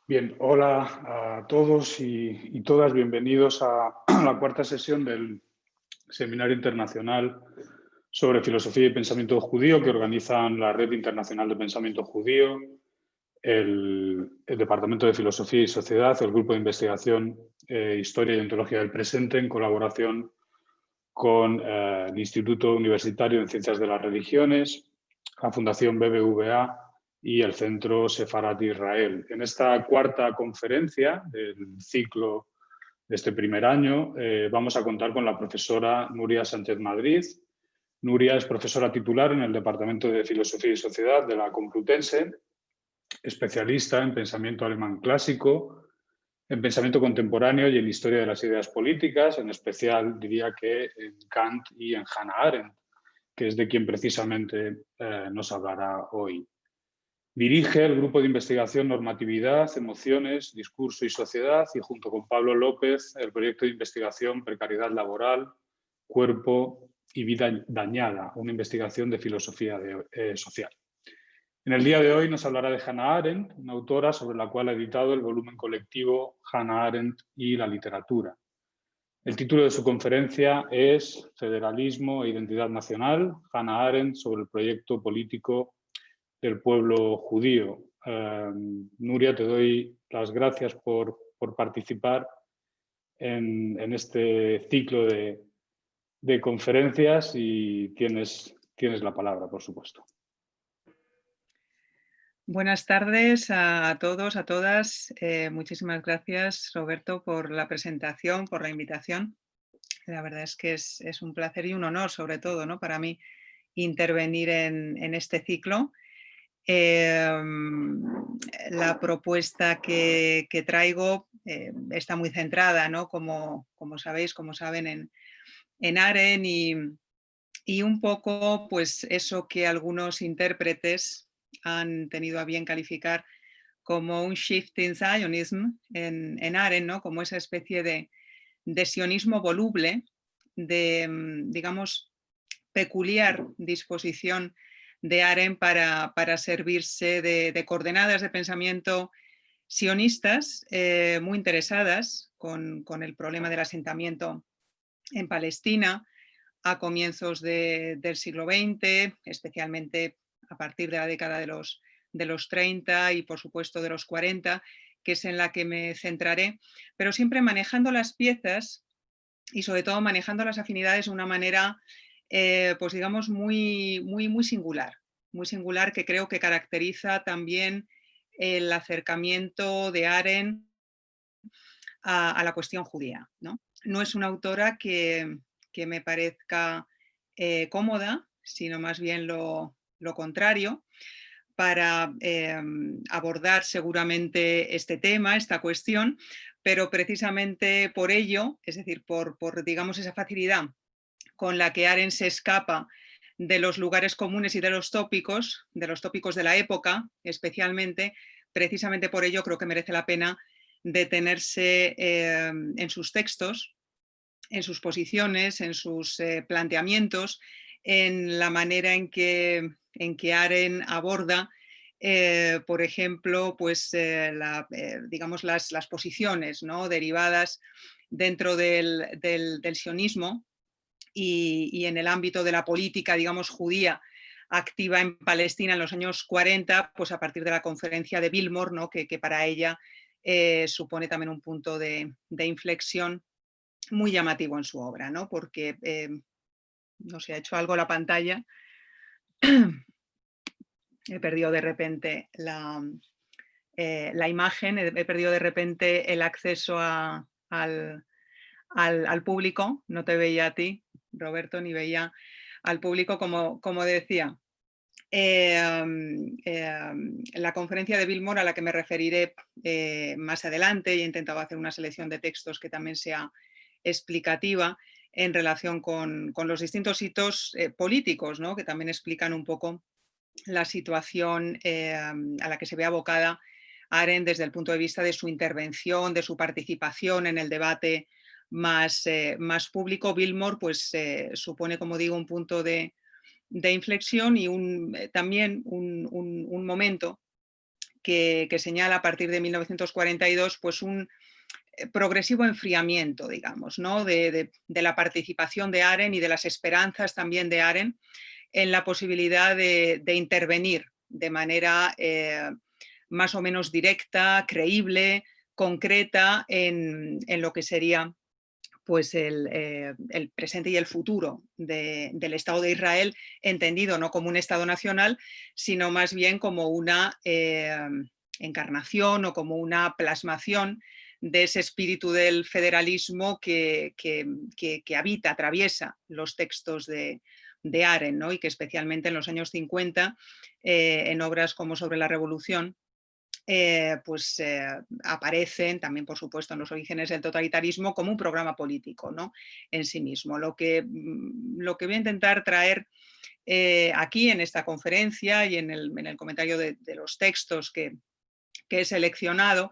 Bien, hola a todos y todas, bienvenidos a la cuarta sesión del Seminario Internacional sobre Filosofía y Pensamiento Judío que organizan la Red Internacional de Pensamiento Judío, el Departamento de Filosofía y Sociedad, el Grupo de Investigación Historia y Ontología del Presente, en colaboración con el Instituto Universitario en Ciencias de las Religiones, la Fundación BBVA y el Centro Sefarat Israel. En esta cuarta conferencia del ciclo de este primer año vamos a contar con la profesora Nuria Sánchez Madrid. Nuria es profesora titular en el Departamento de Filosofía y Sociedad de la Complutense, especialista en pensamiento alemán clásico, en pensamiento contemporáneo y en historia de las ideas políticas, en especial diría que en Kant y en Hannah Arendt, que es de quien precisamente nos hablará hoy. Dirige el grupo de investigación Normatividad, Emociones, Discurso y Sociedad y junto con Pablo López el proyecto de investigación Precariedad Laboral, Cuerpo y Vida Dañada, una investigación de filosofía social. En el día de hoy nos hablará de Hannah Arendt, una autora sobre la cual ha editado el volumen colectivo Hannah Arendt y la literatura. El título de su conferencia es Federalismo e Identidad Nacional, Hannah Arendt sobre el proyecto político del pueblo judío. Nuria, te doy las gracias por participar en este ciclo de conferencias y tienes la palabra, por supuesto. Buenas tardes a todos, a todas. Muchísimas gracias, Roberto, por la presentación, por la invitación. La verdad es que es un placer y un honor, sobre todo, ¿no?, para mí intervenir en este ciclo. La propuesta que traigo está muy centrada, ¿no?, como sabéis, como saben, en Arendt y un poco pues eso que algunos intérpretes han tenido a bien calificar como un shift in Zionism en Arendt, ¿no?, como esa especie de sionismo voluble, de, digamos, peculiar disposición de Arendt para servirse de coordenadas de pensamiento sionistas muy interesadas con el problema del asentamiento en Palestina a comienzos del siglo XX, especialmente a partir de la década de los 30 y por supuesto de los 40, que es en la que me centraré, pero siempre manejando las piezas y sobre todo manejando las afinidades de una manera, pues digamos, muy singular, que creo que caracteriza también el acercamiento de Arendt a la cuestión judía, ¿no? No es una autora que me parezca cómoda, sino más bien lo contrario, para abordar seguramente este tema, esta cuestión, pero precisamente por ello, es decir, por digamos, esa facilidad con la que Arendt se escapa de los lugares comunes y de los tópicos de la época, especialmente, precisamente por ello creo que merece la pena detenerse en sus textos, en sus posiciones, en sus planteamientos, en la manera en que Arendt aborda, por ejemplo, pues, digamos las posiciones, ¿no?, derivadas dentro del sionismo y en el ámbito de la política, digamos, judía activa en Palestina en los años 40, pues a partir de la conferencia de Bilmore, ¿no?, que para ella supone también un punto de inflexión muy llamativo en su obra, ¿no?, porque, no sé, ha hecho algo la pantalla. He perdido de repente la imagen, he perdido de repente el acceso al público. No te veía a ti, Roberto, ni veía al público, como decía. La conferencia de Bilmore, a la que me referiré más adelante, y he intentado hacer una selección de textos que también sea explicativa en relación con los distintos hitos políticos, ¿no?, que también explican un poco la situación a la que se ve abocada Arendt desde el punto de vista de su intervención, de su participación en el debate más público. Bilmore pues, supone, como digo, un punto de inflexión y también un momento que señala a partir de 1942 pues un progresivo enfriamiento, digamos, ¿no? de la participación de Arendt y de las esperanzas también de Arendt en la posibilidad de intervenir de manera más o menos directa, creíble, concreta en lo que sería pues el presente y el futuro del Estado de Israel, entendido no como un Estado nacional, sino más bien como una encarnación o como una plasmación de ese espíritu del federalismo que habita, atraviesa los textos de Arendt, ¿no? Y que especialmente en los años 50, en obras como Sobre la Revolución, aparecen también, por supuesto, en los orígenes del totalitarismo como un programa político, ¿no? En sí mismo. Lo que voy a intentar traer aquí en esta conferencia y en el comentario de los textos que he seleccionado,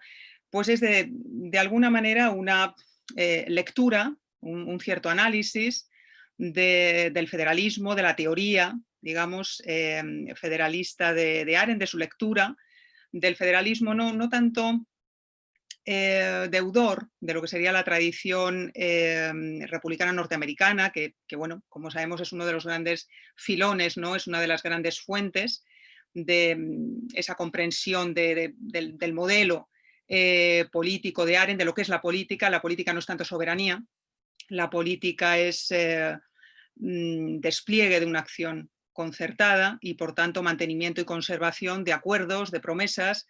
pues es de alguna manera una lectura, un cierto análisis del federalismo, de la teoría, digamos, federalista de Arendt, de su lectura del federalismo, no tanto deudor de lo que sería la tradición republicana norteamericana, que, bueno, como sabemos es uno de los grandes filones, ¿no? Es una de las grandes fuentes de esa comprensión del modelo político de Arendt, de lo que es la política. La política no es tanto soberanía, la política es despliegue de una acción concertada y, por tanto, mantenimiento y conservación de acuerdos, de promesas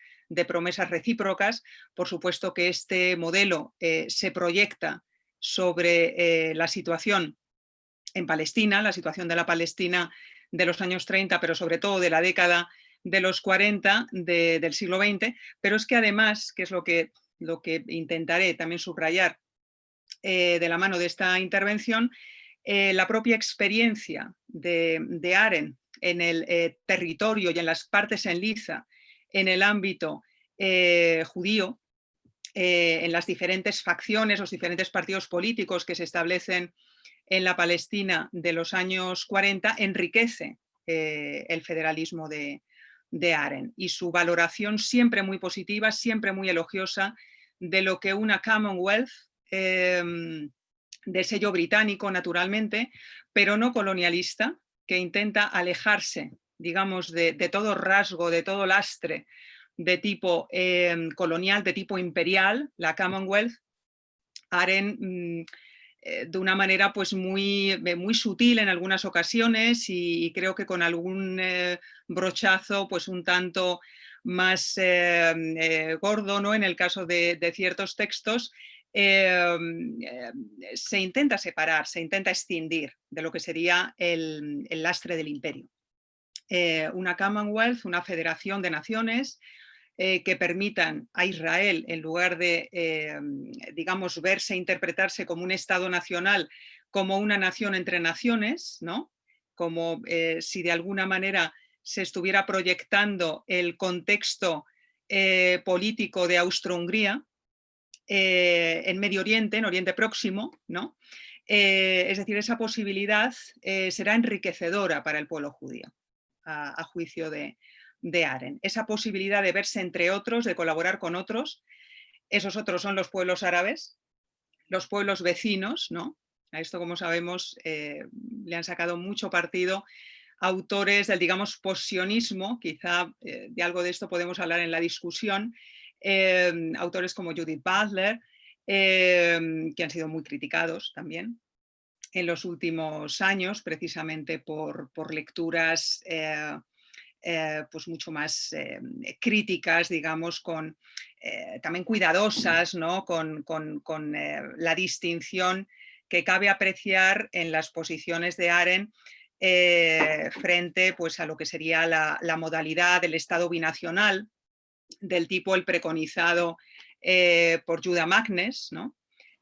recíprocas. Por supuesto que este modelo se proyecta sobre la situación en Palestina, la situación de la Palestina de los años 30, pero sobre todo de la década de los 40 del siglo XX, pero es que además, que es lo que intentaré también subrayar de la mano de esta intervención, la propia experiencia de Arendt en el territorio y en las partes en liza en el ámbito judío, en las diferentes facciones, los diferentes partidos políticos que se establecen en la Palestina de los años 40, enriquece el federalismo de Arendt y su valoración siempre muy positiva, siempre muy elogiosa de lo que una Commonwealth de sello británico, naturalmente, pero no colonialista, que intenta alejarse, digamos, de todo rasgo, de todo lastre de tipo colonial, de tipo imperial, la Commonwealth. Arendt de una manera pues muy sutil en algunas ocasiones y creo que con algún brochazo pues un tanto más gordo, ¿no? En el caso de ciertos textos, se intenta separar, se intenta escindir de lo que sería el lastre del imperio. Una Commonwealth, una federación de naciones, que permitan a Israel, en lugar de, digamos, verse e interpretarse como un Estado nacional, como una nación entre naciones, ¿no? Como si de alguna manera se estuviera proyectando el contexto político de Austro-Hungría en Medio Oriente, en Oriente Próximo, ¿no? Es decir, esa posibilidad será enriquecedora para el pueblo judío, a juicio de Arendt. Esa posibilidad de verse entre otros, de colaborar con otros. Esos otros son los pueblos árabes, los pueblos vecinos, ¿no? A esto, como sabemos, le han sacado mucho partido autores del, digamos, possionismo, quizá de algo de esto podemos hablar en la discusión, autores como Judith Butler, que han sido muy criticados también en los últimos años, precisamente por lecturas pues mucho más críticas, digamos, también cuidadosas, ¿no? con la distinción que cabe apreciar en las posiciones de Arendt frente pues, a lo que sería la modalidad del Estado binacional, del tipo el preconizado por Judah Magnes, ¿no?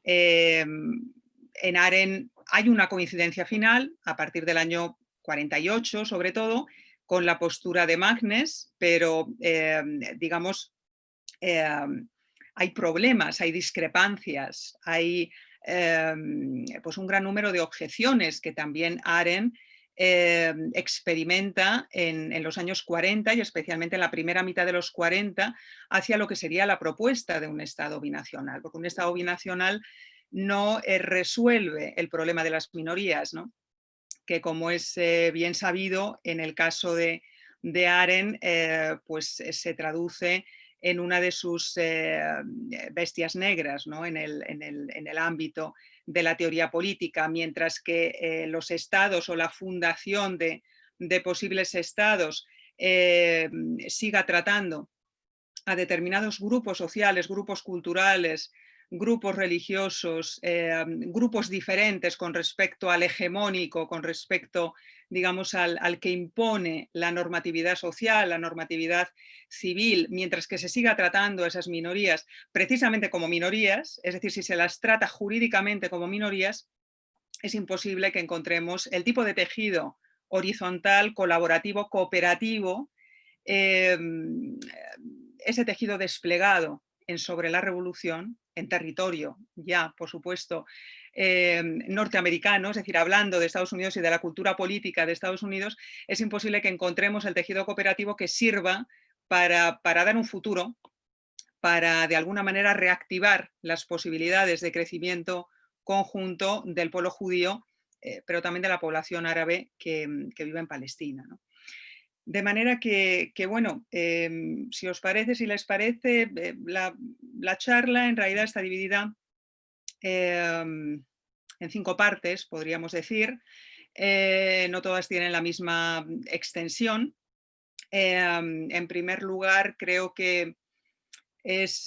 En Arendt hay una coincidencia final a partir del año 48, sobre todo, con la postura de Magnes, pero digamos, hay problemas, hay discrepancias, hay pues un gran número de objeciones que también Arendt experimenta en los años 40 y especialmente en la primera mitad de los 40 hacia lo que sería la propuesta de un Estado binacional, porque un Estado binacional no resuelve el problema de las minorías, ¿no? Que como es bien sabido, en el caso de Arendt, pues se traduce en una de sus bestias negras, ¿no? en el ámbito de la teoría política, mientras que los estados o la fundación de posibles estados siga tratando a determinados grupos sociales, grupos culturales, grupos religiosos, grupos diferentes con respecto al hegemónico, con respecto, digamos, al que impone la normatividad social, la normatividad civil, mientras que se siga tratando a esas minorías precisamente como minorías, es decir, si se las trata jurídicamente como minorías, es imposible que encontremos el tipo de tejido horizontal, colaborativo, cooperativo, ese tejido desplegado sobre la revolución en territorio ya, por supuesto, norteamericano, es decir, hablando de Estados Unidos y de la cultura política de Estados Unidos, es imposible que encontremos el tejido cooperativo que sirva para dar un futuro, para de alguna manera reactivar las posibilidades de crecimiento conjunto del pueblo judío, pero también de la población árabe que vive en Palestina, ¿no? De manera que bueno, si os parece, si les parece, la charla en realidad está dividida en 5 partes, podríamos decir. No todas tienen la misma extensión. En primer lugar, creo que es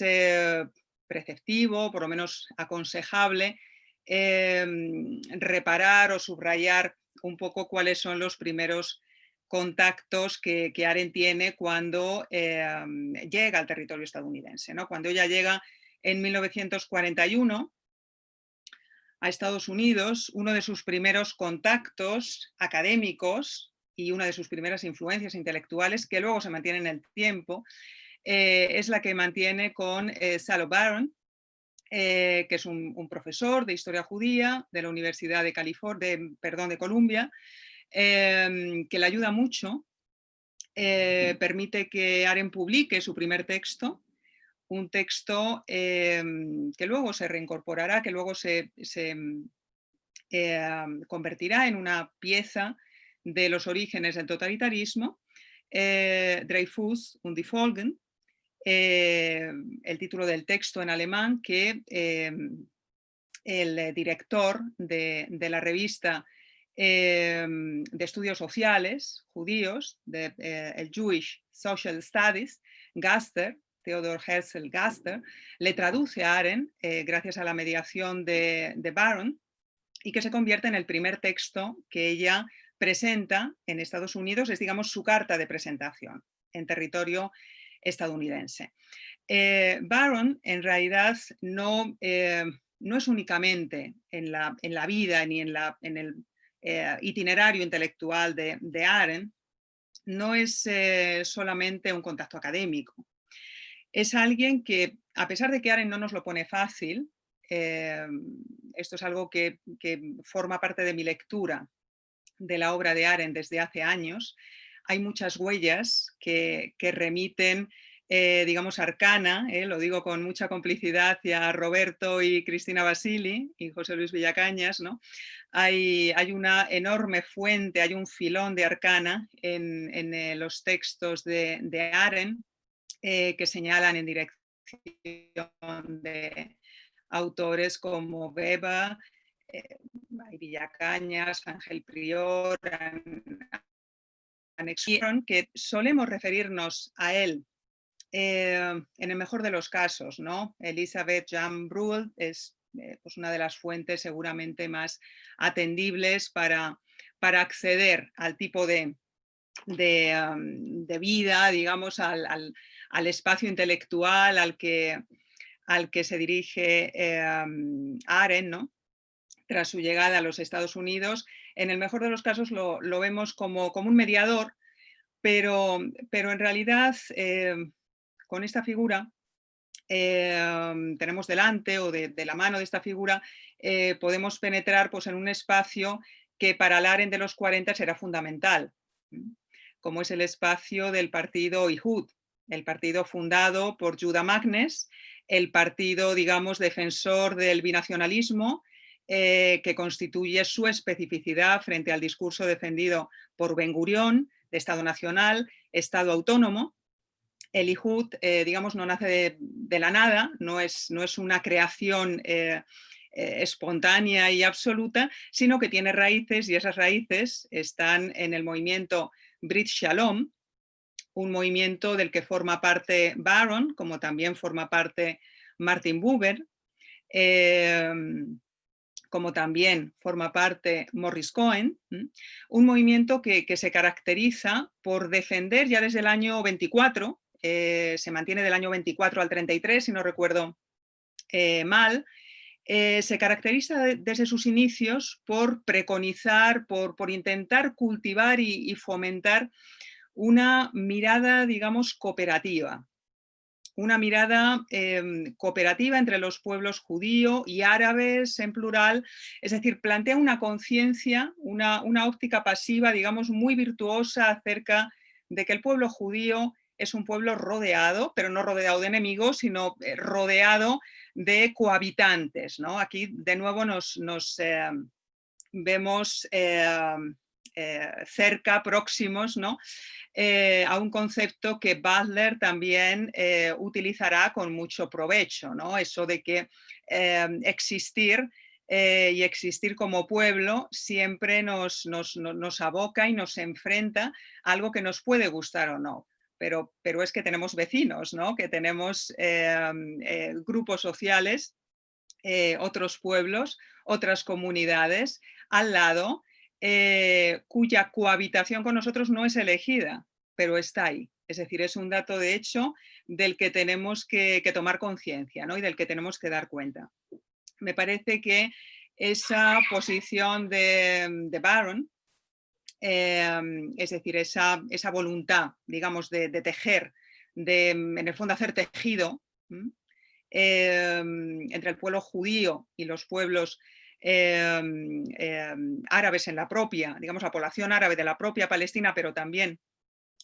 preceptivo, por lo menos aconsejable, reparar o subrayar un poco cuáles son los primeros contactos que Arendt tiene cuando llega al territorio estadounidense, ¿no? Cuando ella llega en 1941 a Estados Unidos, uno de sus primeros contactos académicos y una de sus primeras influencias intelectuales, que luego se mantienen en el tiempo, es la que mantiene con Salo Baron, que es un profesor de historia judía de la Universidad de Columbia, que le ayuda mucho, permite que Arendt publique su primer texto, un texto que luego se reincorporará, que luego se convertirá en una pieza de los orígenes del totalitarismo, Dreyfus und die Folgen, el título del texto en alemán que el director de la revista de estudios sociales judíos, el Jewish Social Studies, Gaster, Theodor Herzl Gaster, le traduce a Arendt gracias a la mediación de Baron, y que se convierte en el primer texto que ella presenta en Estados Unidos, es, digamos, su carta de presentación en territorio estadounidense. Baron en realidad no es únicamente en la vida ni en el itinerario intelectual de Arendt, no es solamente un contacto académico. Es alguien que, a pesar de que Arendt no nos lo pone fácil, esto es algo que forma parte de mi lectura de la obra de Arendt desde hace años, hay muchas huellas que remiten, digamos, arcana, lo digo con mucha complicidad hacia Roberto y Cristina Basili y José Luis Villacañas, ¿no? Hay una enorme fuente, hay un filón de arcana en los textos de Arendt que señalan en dirección de autores como Weber, Villacañas, Ángel Prior, que solemos referirnos a él en el mejor de los casos, ¿no? Elisabeth Jan Bruhl es pues una de las fuentes seguramente más atendibles para acceder al tipo de vida, digamos, al espacio intelectual al que se dirige Arendt, ¿no? Tras su llegada a los Estados Unidos. En el mejor de los casos lo vemos como un mediador, pero en realidad con esta figura tenemos delante, o de la mano de esta figura, podemos penetrar pues, en un espacio que para el Aren de los 40 será fundamental, como es el espacio del partido Ihud, el partido fundado por Judah Magnes, el partido, digamos, defensor del binacionalismo, que constituye su especificidad frente al discurso defendido por Ben Gurión, de Estado nacional, Estado autónomo. El Ihud, digamos, no nace de la nada, no es una creación espontánea y absoluta, sino que tiene raíces, y esas raíces están en el movimiento Brit Shalom, un movimiento del que forma parte Barron, como también forma parte Martin Buber, como también forma parte Morris Cohen, un movimiento que se caracteriza por defender ya desde el año 24, se mantiene del año 24 al 33, si no recuerdo mal, se caracteriza desde sus inicios por preconizar, por intentar cultivar y fomentar una mirada, digamos, cooperativa. Una mirada cooperativa entre los pueblos judío y árabes en plural, es decir, plantea una conciencia, una óptica pasiva, digamos, muy virtuosa acerca de que el pueblo judío es un pueblo rodeado, pero no rodeado de enemigos, sino rodeado de cohabitantes, ¿no? Aquí de nuevo nos vemos cerca, próximos, ¿no? A un concepto que Butler también utilizará con mucho provecho, ¿no? Eso de que existir y existir como pueblo siempre nos aboca y nos enfrenta a algo que nos puede gustar o no. Pero es que tenemos vecinos, ¿no? Que tenemos grupos sociales, otros pueblos, otras comunidades al lado, cuya cohabitación con nosotros no es elegida, pero está ahí. Es decir, es un dato de hecho del que tenemos que tomar conciencia, ¿no? Y del que tenemos que dar cuenta. Me parece que esa posición de Barron, es decir, esa voluntad, digamos, de tejer, en el fondo hacer tejido entre el pueblo judío y los pueblos árabes en la propia, digamos, la población árabe de la propia Palestina, pero también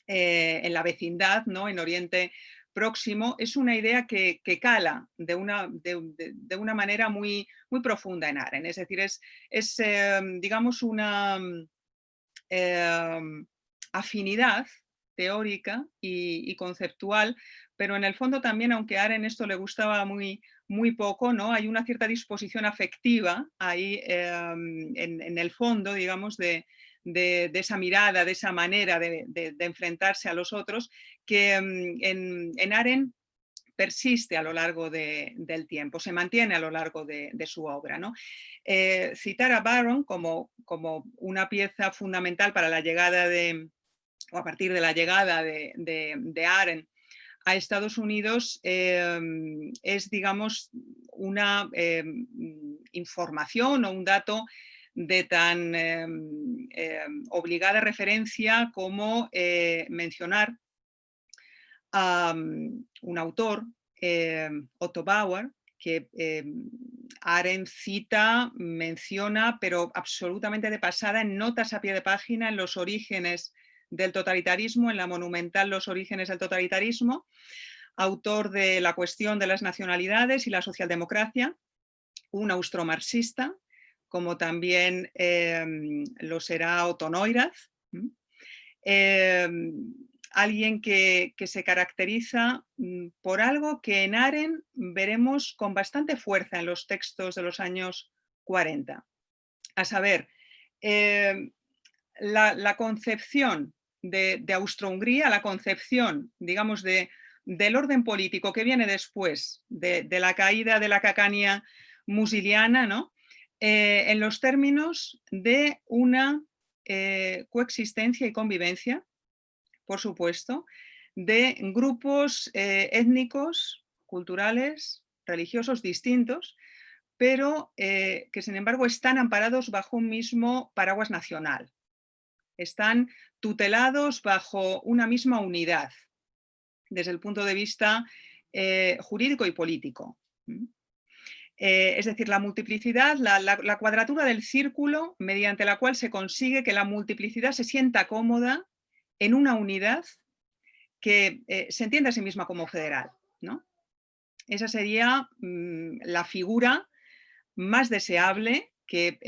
en la vecindad, ¿no? En Oriente Próximo, es una idea que cala de una manera muy, muy profunda en Aren. Es decir, es digamos, una afinidad teórica y conceptual, pero en el fondo también, aunque a Aren esto le gustaba muy, muy poco, ¿no? Hay una cierta disposición afectiva ahí en el fondo, digamos, de esa mirada, de esa manera de enfrentarse a los otros, que en Aren persiste a lo largo del tiempo, se mantiene a lo largo de su obra, ¿no? Citar a Barron como una pieza fundamental para la llegada o a partir de la llegada de Arendt a Estados Unidos es, digamos, una información o un dato de tan obligada referencia como mencionar a un autor, Otto Bauer, que Arendt cita, menciona, pero absolutamente de pasada, en notas a pie de página, en los orígenes del totalitarismo, en la monumental Los orígenes del totalitarismo, autor de La cuestión de las nacionalidades y la socialdemocracia, un austromarxista, como también lo será Otto Neurath, alguien que se caracteriza por algo que en Arendt veremos con bastante fuerza en los textos de los años 40, a saber, la concepción de Austro-Hungría, la concepción, digamos, del orden político que viene después de la caída de la Cacania musiliana, ¿no? En los términos de una coexistencia y convivencia, por supuesto, de grupos étnicos, culturales, religiosos distintos, pero que sin embargo están amparados bajo un mismo paraguas nacional. Están tutelados bajo una misma unidad desde el punto de vista jurídico y político. Es decir, la multiplicidad, la cuadratura del círculo mediante la cual se consigue que la multiplicidad se sienta cómoda en una unidad que se entiende a sí misma como federal, ¿no? Esa sería la figura más deseable que,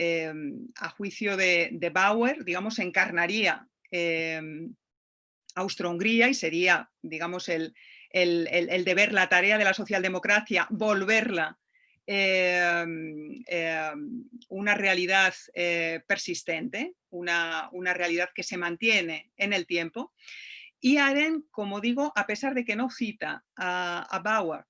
a juicio de Bauer, digamos, encarnaría Austro-Hungría y sería, digamos, el deber, la tarea de la socialdemocracia, volverla una realidad persistente, una realidad que se mantiene en el tiempo. Y Arendt, como digo, a pesar de que no cita a Bauer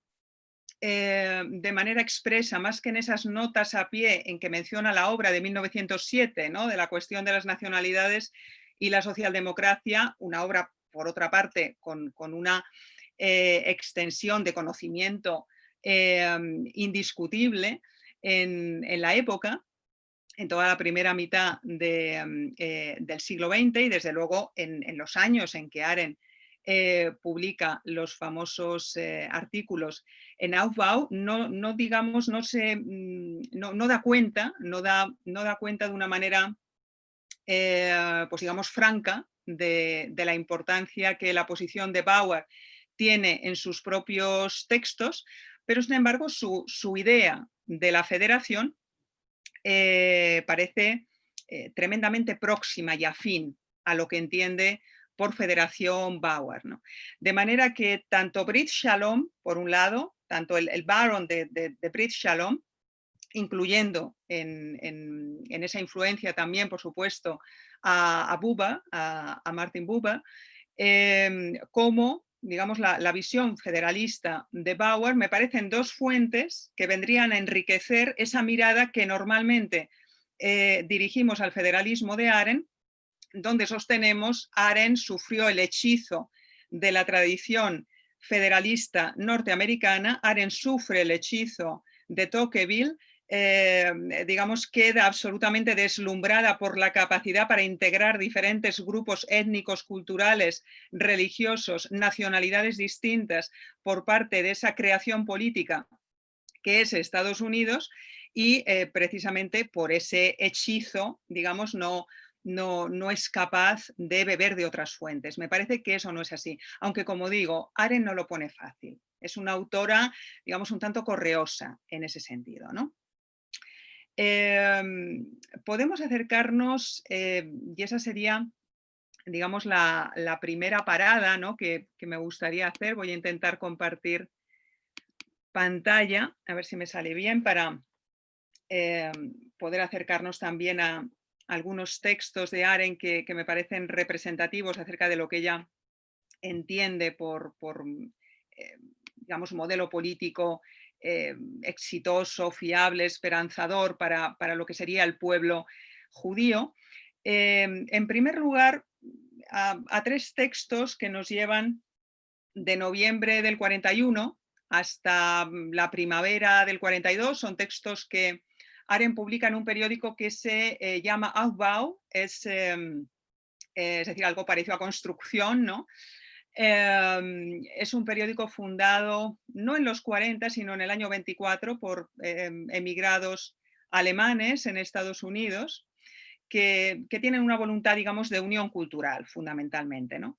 de manera expresa, más que en esas notas a pie en que menciona la obra de 1907, ¿no? De la cuestión de las nacionalidades y la socialdemocracia, una obra, por otra parte, con una extensión de conocimiento indiscutible en la época, en toda la primera mitad del siglo XX y desde luego en los años en que Arendt publica los famosos artículos en Aufbau, no digamos, no da cuenta, no da cuenta de una manera, pues digamos, franca de la importancia que la posición de Bauer tiene en sus propios textos, pero sin embargo su idea de la federación parece tremendamente próxima y afín a lo que entiende por federación Bauer, ¿no? De manera que tanto Brit Shalom, por un lado, tanto el Baron de Brit Shalom, incluyendo en esa influencia también, por supuesto, a Buber, a Martin Buber, como, digamos, la visión federalista de Bauer, me parecen dos fuentes que vendrían a enriquecer esa mirada que normalmente dirigimos al federalismo de Arendt, donde sostenemos Arendt sufrió el hechizo de la tradición federalista norteamericana, Arendt sufre el hechizo de Tocqueville, digamos, queda absolutamente deslumbrada por la capacidad para integrar diferentes grupos étnicos, culturales, religiosos, nacionalidades distintas por parte de esa creación política que es Estados Unidos y precisamente por ese hechizo, digamos, no es capaz de beber de otras fuentes. Me parece que eso no es así, aunque como digo, Arendt no lo pone fácil. Es una autora, digamos, un tanto correosa en ese sentido, ¿no? Podemos acercarnos, y esa sería, digamos, la primera parada, ¿no? que me gustaría hacer. Voy a intentar compartir pantalla, a ver si me sale bien, para poder acercarnos también a algunos textos de Arendt que me parecen representativos acerca de lo que ella entiende por digamos, modelo político exitoso, fiable, esperanzador para lo que sería el pueblo judío. En primer lugar, a tres textos que nos llevan de noviembre del 41 hasta la primavera del 42. Son textos que Arendt publica en un periódico que se llama Aufbau, es decir, algo parecido a Construcción, ¿no? Es un periódico fundado no en los 40, sino en el año 24 por emigrados alemanes en Estados Unidos que tienen una voluntad, digamos, de unión cultural, fundamentalmente, ¿no?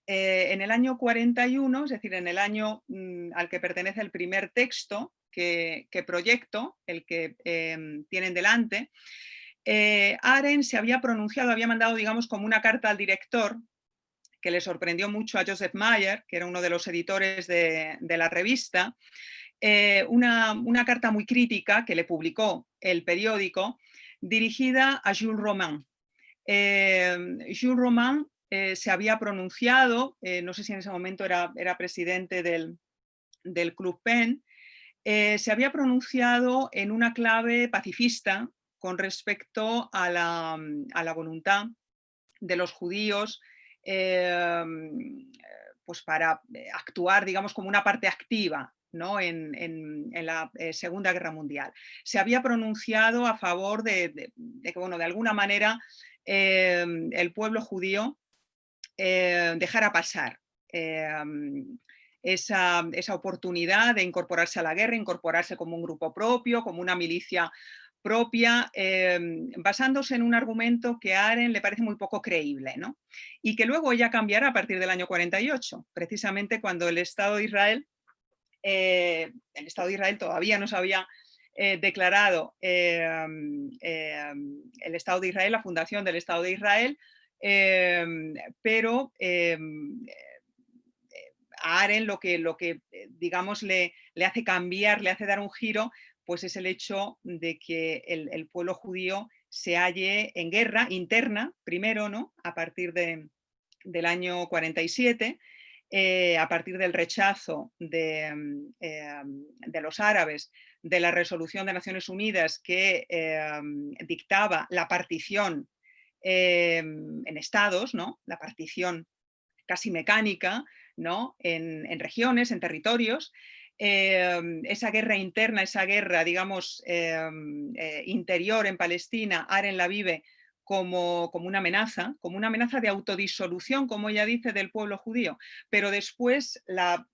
En el año 41, es decir, en el año al que pertenece el primer texto que proyecto, el que tienen delante, Arendt se había pronunciado, había mandado, digamos, como una carta al director que le sorprendió mucho a Joseph Mayer, que era uno de los editores de la revista, una carta muy crítica que le publicó el periódico, dirigida a Jules Romain. Jules Romain se había pronunciado, no sé si en ese momento era presidente del Club PEN, se había pronunciado en una clave pacifista con respecto a la voluntad de los judíos pues para actuar, digamos, como una parte activa, ¿no? en la Segunda Guerra Mundial. Se había pronunciado a favor de que, bueno, de alguna manera el pueblo judío dejara pasar esa oportunidad de incorporarse a la guerra, incorporarse como un grupo propio, como una milicia propia, basándose en un argumento que a Arendt le parece muy poco creíble, ¿no? Y que luego ella cambiará a partir del año 48, precisamente cuando el Estado de Israel todavía no se había declarado el Estado de Israel, la fundación del Estado de Israel, pero a Arendt lo que digamos, le hace cambiar, le hace dar un giro, pues es el hecho de que el pueblo judío se halle en guerra interna, primero, ¿no? A partir del año 47, a partir del rechazo de los árabes de la resolución de Naciones Unidas que dictaba la partición en estados, ¿no? La partición casi mecánica, ¿no? En regiones, en territorios. Esa guerra interna, esa guerra, digamos, interior en Palestina, Arendt la vive como una amenaza de autodisolución, como ella dice, del pueblo judío. Pero después la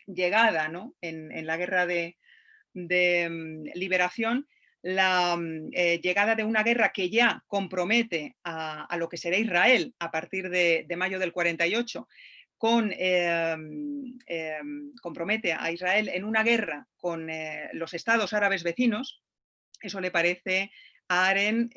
llegada, ¿no? en la guerra de liberación, la llegada de una guerra que ya compromete a lo que será Israel a partir de mayo del 48, compromete a Israel en una guerra con los estados árabes vecinos. Eso le parece a Arendt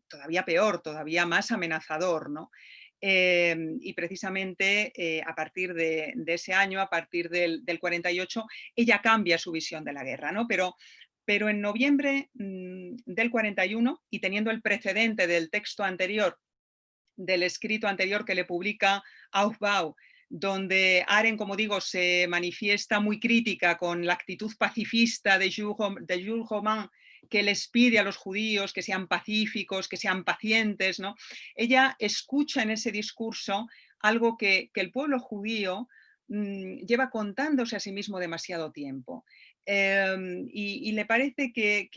todavía peor, todavía más amenazador, ¿no? Y precisamente a partir de ese año, a partir del 48, ella cambia su visión de la guerra, ¿no? Pero en noviembre del 41, y teniendo el precedente del texto anterior, del escrito anterior que le publica Aufbau, donde Arendt, como digo, se manifiesta muy crítica con la actitud pacifista de Jules Romain, que les pide a los judíos que sean pacíficos, que sean pacientes, ¿no? Ella escucha en ese discurso algo que el pueblo judío lleva contándose a sí mismo demasiado tiempo. Y le parece que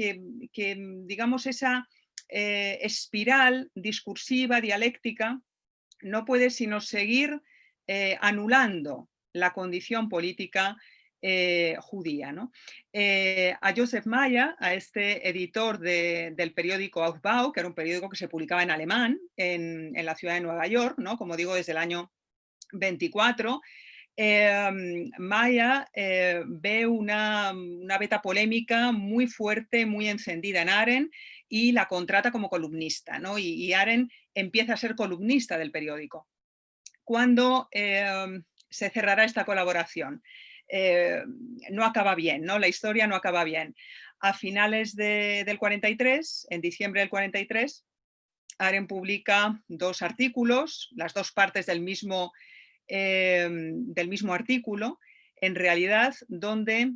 digamos, esa espiral discursiva, dialéctica, no puede sino seguir anulando la condición política judía, ¿no? A Joseph Maya, a este editor del periódico Aufbau, que era un periódico que se publicaba en alemán en la ciudad de Nueva York, ¿no? Como digo, desde el año 24, Maya ve una veta polémica muy fuerte, muy encendida en Arendt, y la contrata como columnista, ¿no? Y Arendt empieza a ser columnista del periódico. ¿Cuándo se cerrará esta colaboración? No acaba bien, ¿no? La historia no acaba bien. A finales del 43, en diciembre del 43, Arendt publica 2 artículos, las 2 partes del mismo artículo, en realidad, donde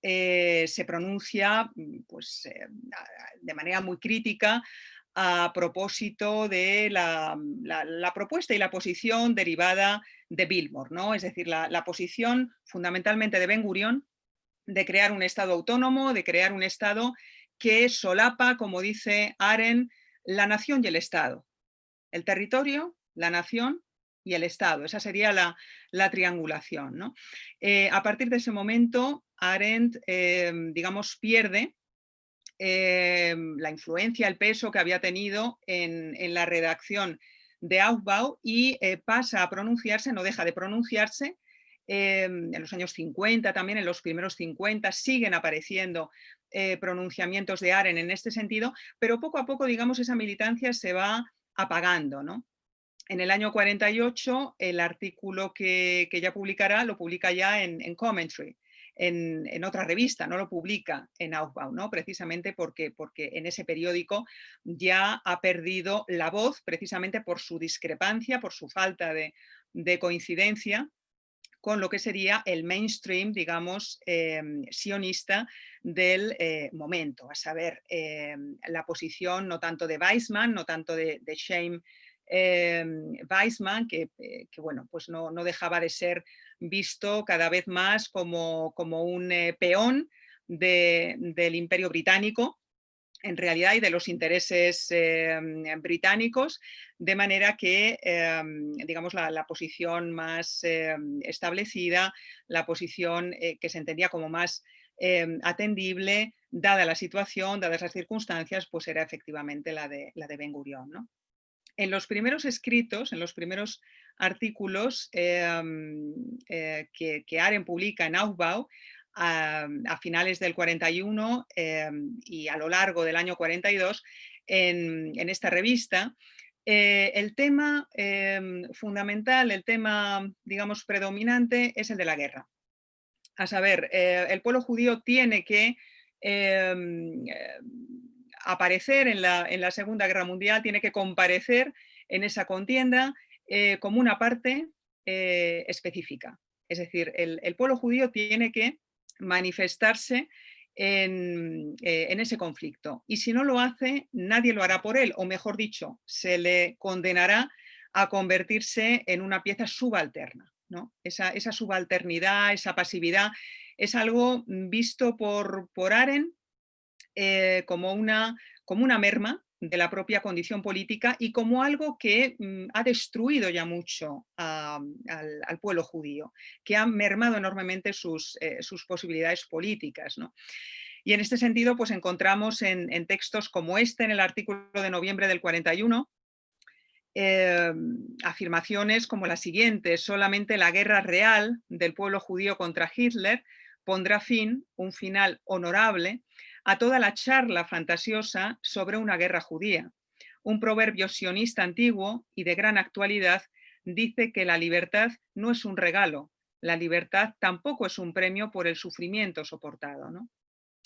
se pronuncia pues, de manera muy crítica a propósito de la propuesta y la posición derivada de Bilmore, ¿no? Es decir, la posición fundamentalmente de Ben Gurión de crear un Estado autónomo, de crear un Estado que solapa, como dice Arendt, la nación y el Estado. El territorio, la nación y el Estado. Esa sería la triangulación, ¿no? A partir de ese momento, Arendt, digamos, pierde la influencia, el peso que había tenido en la redacción de Aufbau y pasa a pronunciarse, no deja de pronunciarse. En los años 50, también en los primeros 50, siguen apareciendo pronunciamientos de Arendt en este sentido, pero poco a poco, digamos, esa militancia se va apagando, ¿no? En el año 48, el artículo que ya publicará, lo publica ya en Commentary, en otra revista, no lo publica en Aufbau, ¿no? Precisamente porque en ese periódico ya ha perdido la voz, precisamente por su discrepancia, por su falta de coincidencia con lo que sería el mainstream, digamos, sionista del momento, a saber, la posición no tanto de Weizmann, no tanto de Chaim Weizmann, que bueno, pues no dejaba de ser visto cada vez más como un peón del Imperio Británico, en realidad y de los intereses británicos, de manera que, digamos, la posición más establecida, la posición que se entendía como más atendible, dada la situación, dadas las circunstancias, pues era efectivamente la de Ben Gurión, ¿no? En los primeros escritos, en los primeros artículos que Arendt publica en Aufbau, a finales del 41 y a lo largo del año 42, en esta revista, el tema fundamental, el tema, digamos, predominante es el de la guerra. A saber, el pueblo judío tiene que aparecer en la Segunda Guerra Mundial, tiene que comparecer en esa contienda como una parte específica. Es decir, el pueblo judío tiene que manifestarse en ese conflicto. Y si no lo hace, nadie lo hará por él, o mejor dicho, se le condenará a convertirse en una pieza subalterna, ¿no? Esa subalternidad, esa pasividad, es algo visto por Arendt como una merma de la propia condición política y como algo que ha destruido ya mucho al pueblo judío, que ha mermado enormemente sus posibilidades políticas, ¿no? Y en este sentido, pues encontramos en textos como este, en el artículo de noviembre del 41, afirmaciones como la siguiente: solamente la guerra real del pueblo judío contra Hitler pondrá un final honorable, a toda la charla fantasiosa sobre una guerra judía. Un proverbio sionista antiguo y de gran actualidad dice que la libertad no es un regalo, la libertad tampoco es un premio por el sufrimiento soportado, ¿no?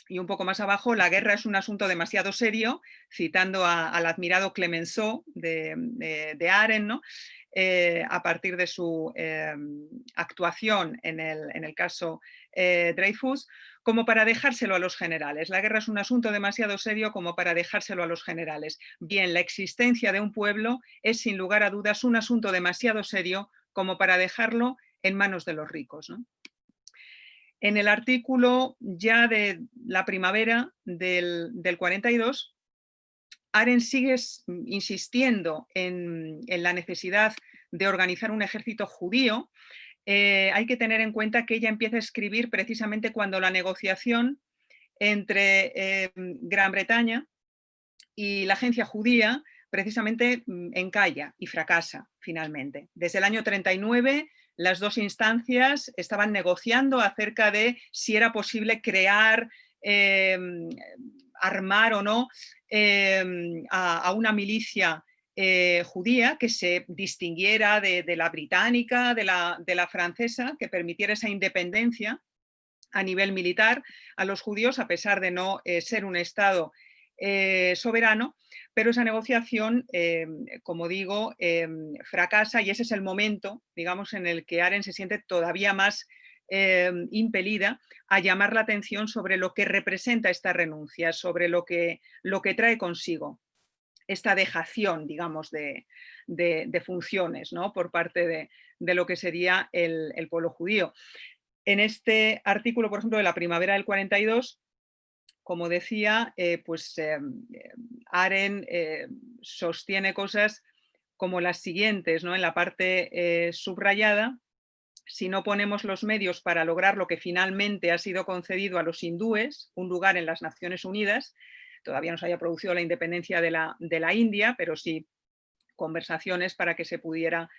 Y un poco más abajo, la guerra es un asunto demasiado serio, citando al admirado Clemenceau de Arendt, ¿no? A partir de su actuación en el caso Dreyfus, como para dejárselo a los generales. La guerra es un asunto demasiado serio como para dejárselo a los generales. Bien, la existencia de un pueblo es sin lugar a dudas un asunto demasiado serio como para dejarlo en manos de los ricos, ¿no? En el artículo ya de la primavera del 42, Arendt sigue insistiendo en la necesidad de organizar un ejército judío. Hay que tener en cuenta que ella empieza a escribir precisamente cuando la negociación entre Gran Bretaña y la agencia judía precisamente encalla y fracasa finalmente. Desde el año 39 las dos instancias estaban negociando acerca de si era posible crear, armar o no a una milicia judía que se distinguiera de la británica, de la francesa, que permitiera esa independencia a nivel militar a los judíos, a pesar de no ser un Estado soberano, pero esa negociación, como digo, fracasa y ese es el momento, digamos, en el que Arendt se siente todavía más impelida a llamar la atención sobre lo que representa esta renuncia, sobre lo que trae consigo esta dejación, digamos, de funciones, ¿no? Por parte de lo que sería el pueblo judío. En este artículo, por ejemplo, de la primavera del 42, como decía, Arendt sostiene cosas como las siguientes, ¿no? En la parte subrayada: si no ponemos los medios para lograr lo que finalmente ha sido concedido a los hindúes, un lugar en las Naciones Unidas, todavía no se haya producido la independencia de la India, pero sí conversaciones para que se pudiera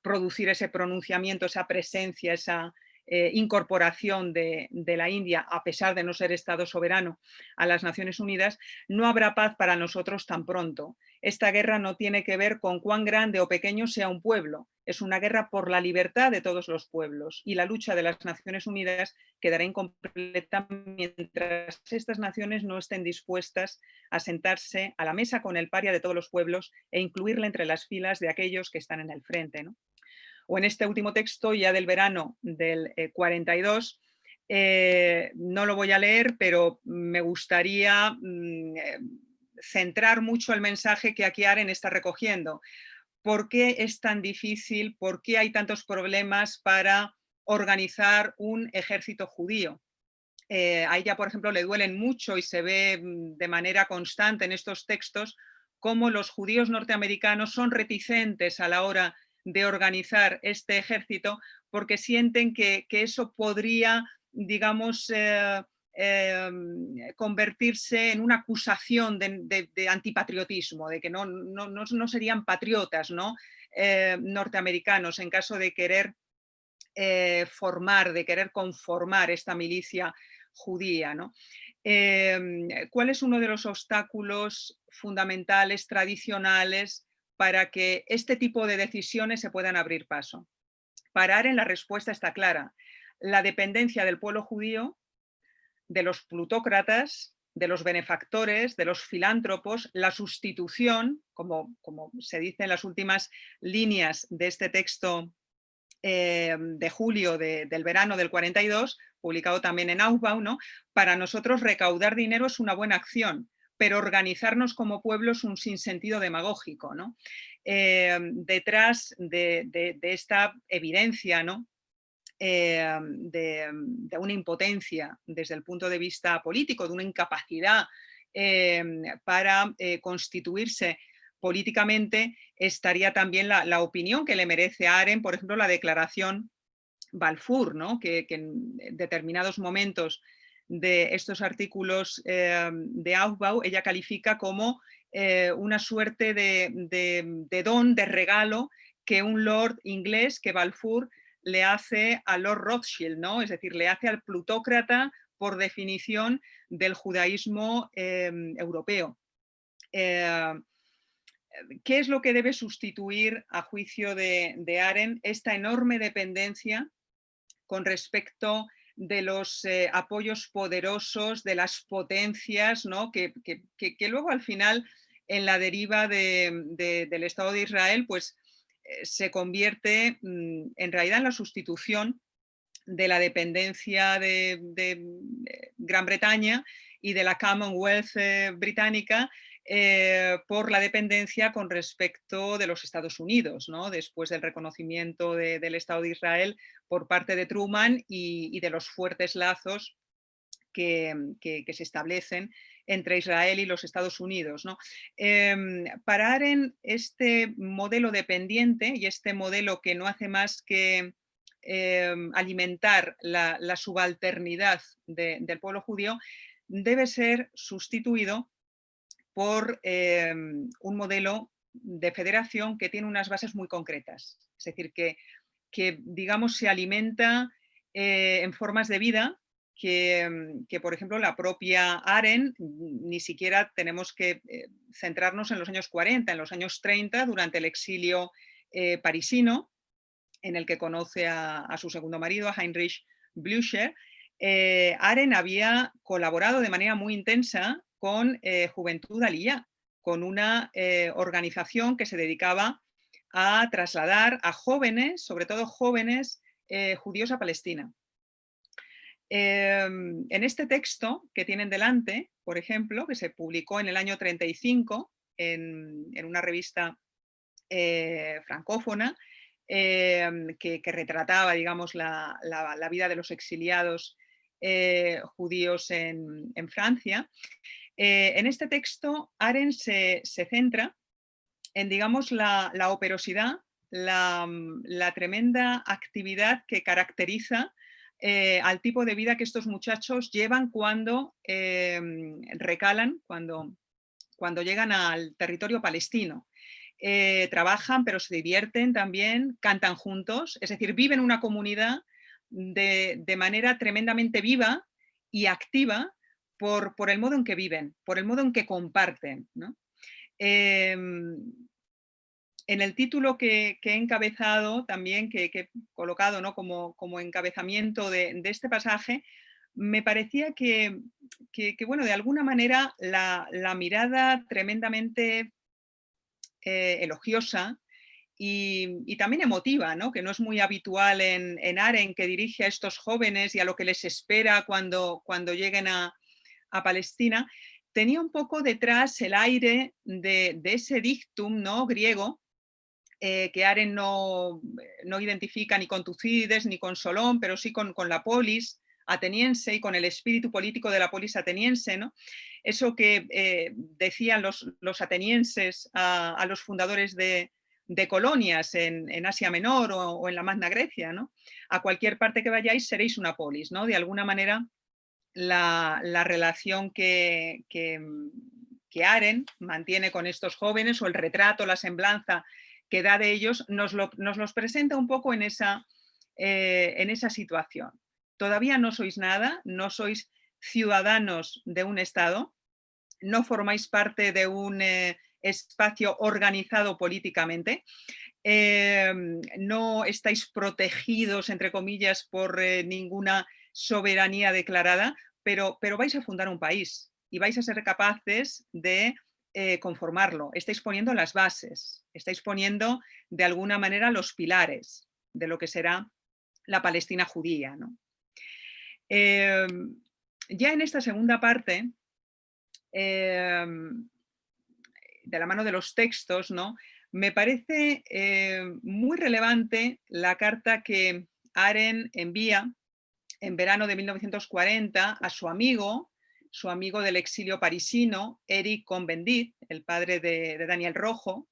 producir ese pronunciamiento, esa presencia, esa incorporación de la India, a pesar de no ser Estado soberano, a las Naciones Unidas, no habrá paz para nosotros tan pronto. Esta guerra no tiene que ver con cuán grande o pequeño sea un pueblo, es una guerra por la libertad de todos los pueblos y la lucha de las Naciones Unidas quedará incompleta mientras estas naciones no estén dispuestas a sentarse a la mesa con el paria de todos los pueblos e incluirle entre las filas de aquellos que están en el frente, ¿no? O en este último texto, ya del verano del 42, no lo voy a leer, pero me gustaría centrar mucho el mensaje que aquí Arendt está recogiendo. ¿Por qué es tan difícil? ¿Por qué hay tantos problemas para organizar un ejército judío? A ella, por ejemplo, le duelen mucho y se ve de manera constante en estos textos cómo los judíos norteamericanos son reticentes a la hora de organizar este ejército porque sienten que eso podría, digamos, convertirse en una acusación de antipatriotismo, de que no serían patriotas, ¿no? Norteamericanos en caso de querer de querer conformar esta milicia judía, ¿no? ¿Cuál es uno de los obstáculos fundamentales, tradicionales, para que este tipo de decisiones se puedan abrir paso? Para Arendt la respuesta está clara: la dependencia del pueblo judío, de los plutócratas, de los benefactores, de los filántropos, la sustitución, como se dice en las últimas líneas de este texto de julio del verano del 42, publicado también en Aufbau, ¿no? Para nosotros recaudar dinero es una buena acción, pero organizarnos como pueblo es un sinsentido demagógico, ¿no? Detrás de esta evidencia, ¿no? De una impotencia desde el punto de vista político, de una incapacidad para constituirse políticamente, estaría también la opinión que le merece a Arendt, por ejemplo, la declaración Balfour, ¿no? que en determinados momentos de estos artículos de Aufbau, ella califica como una suerte de don, de regalo que un lord inglés, que Balfour, le hace a Lord Rothschild, ¿no? Es decir, le hace al plutócrata por definición del judaísmo europeo. ¿Qué es lo que debe sustituir, a juicio de Arendt, esta enorme dependencia con respecto de los apoyos poderosos, de las potencias, ¿no? que luego al final en la deriva del Estado de Israel pues se convierte en realidad en la sustitución de la dependencia de Gran Bretaña y de la Commonwealth británica por la dependencia con respecto de los Estados Unidos, ¿no? Después del reconocimiento del Estado de Israel por parte de Truman y de los fuertes lazos que se establecen entre Israel y los Estados Unidos, ¿no? Para Arendt, este modelo dependiente y este modelo que no hace más que alimentar la subalternidad del pueblo judío debe ser sustituido por un modelo de federación que tiene unas bases muy concretas. Es decir, que digamos, se alimenta en formas de vida que, por ejemplo, la propia Arendt, ni siquiera tenemos que centrarnos en los años 40, en los años 30, durante el exilio parisino, en el que conoce a su segundo marido, a Heinrich Blücher. Arendt había colaborado de manera muy intensa con Juventud Aliyá, con una organización que se dedicaba a trasladar a jóvenes, sobre todo jóvenes judíos, a Palestina. En este texto que tienen delante, por ejemplo, que se publicó en el año 35 en una revista francófona, que retrataba, digamos, la vida de los exiliados judíos en Francia. En este texto, Arendt se centra en, digamos, la operosidad, la tremenda actividad que caracteriza al tipo de vida que estos muchachos llevan cuando recalan, cuando llegan al territorio palestino. Trabajan, pero se divierten también, cantan juntos, es decir, viven una comunidad de manera tremendamente viva y activa por el modo en que viven, por el modo en que comparten, ¿no? En el título que he encabezado también, que he colocado, ¿no? como encabezamiento de este pasaje, me parecía que, bueno, de alguna manera la mirada tremendamente elogiosa y también emotiva, ¿no? Que no es muy habitual en Arendt, que dirige a estos jóvenes y a lo que les espera cuando lleguen a Palestina, tenía un poco detrás el aire de ese dictum, ¿no? griego, que Arendt no identifica ni con Tucídides ni con Solón, pero sí con la polis, ateniense y con el espíritu político de la polis ateniense, ¿no? Eso que decían los atenienses a los fundadores de colonias en Asia Menor o en la Magna Grecia, ¿no? A cualquier parte que vayáis seréis una polis, ¿no? De alguna manera la relación que Aren mantiene con estos jóvenes, o el retrato, la semblanza que da de ellos, nos los presenta un poco en esa situación. Todavía no sois nada, no sois ciudadanos de un Estado, no formáis parte de un espacio organizado políticamente, no estáis protegidos, entre comillas, por ninguna soberanía declarada, pero vais a fundar un país y vais a ser capaces de conformarlo. Estáis poniendo las bases, estáis poniendo de alguna manera los pilares de lo que será la Palestina judía, ¿no? Ya en esta segunda parte, de la mano de los textos, ¿no? Me parece muy relevante la carta que Aren envía en verano de 1940 a su amigo del exilio parisino, Eric Cohn-Bendit, el padre de Daniel Rojo,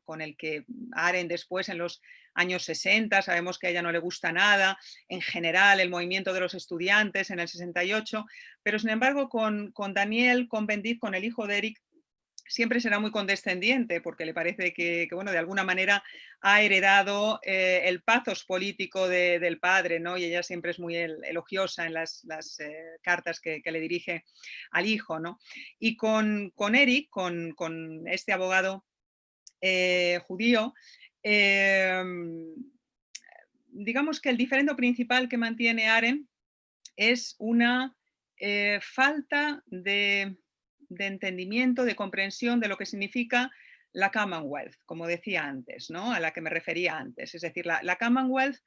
con el que Aren después en los años 60, sabemos que a ella no le gusta nada, en general el movimiento de los estudiantes en el 68, pero sin embargo con Daniel Cohn-Bendit, con el hijo de Eric, siempre será muy condescendiente porque le parece que bueno, de alguna manera ha heredado el pathos político del padre, ¿no? Y ella siempre es muy elogiosa en las cartas que le dirige al hijo, ¿no? Y con Eric, con este abogado judío, digamos que el diferendo principal que mantiene Aren es una falta de entendimiento, de comprensión de lo que significa la Commonwealth, como decía antes, ¿no? A la que me refería antes. Es decir, la Commonwealth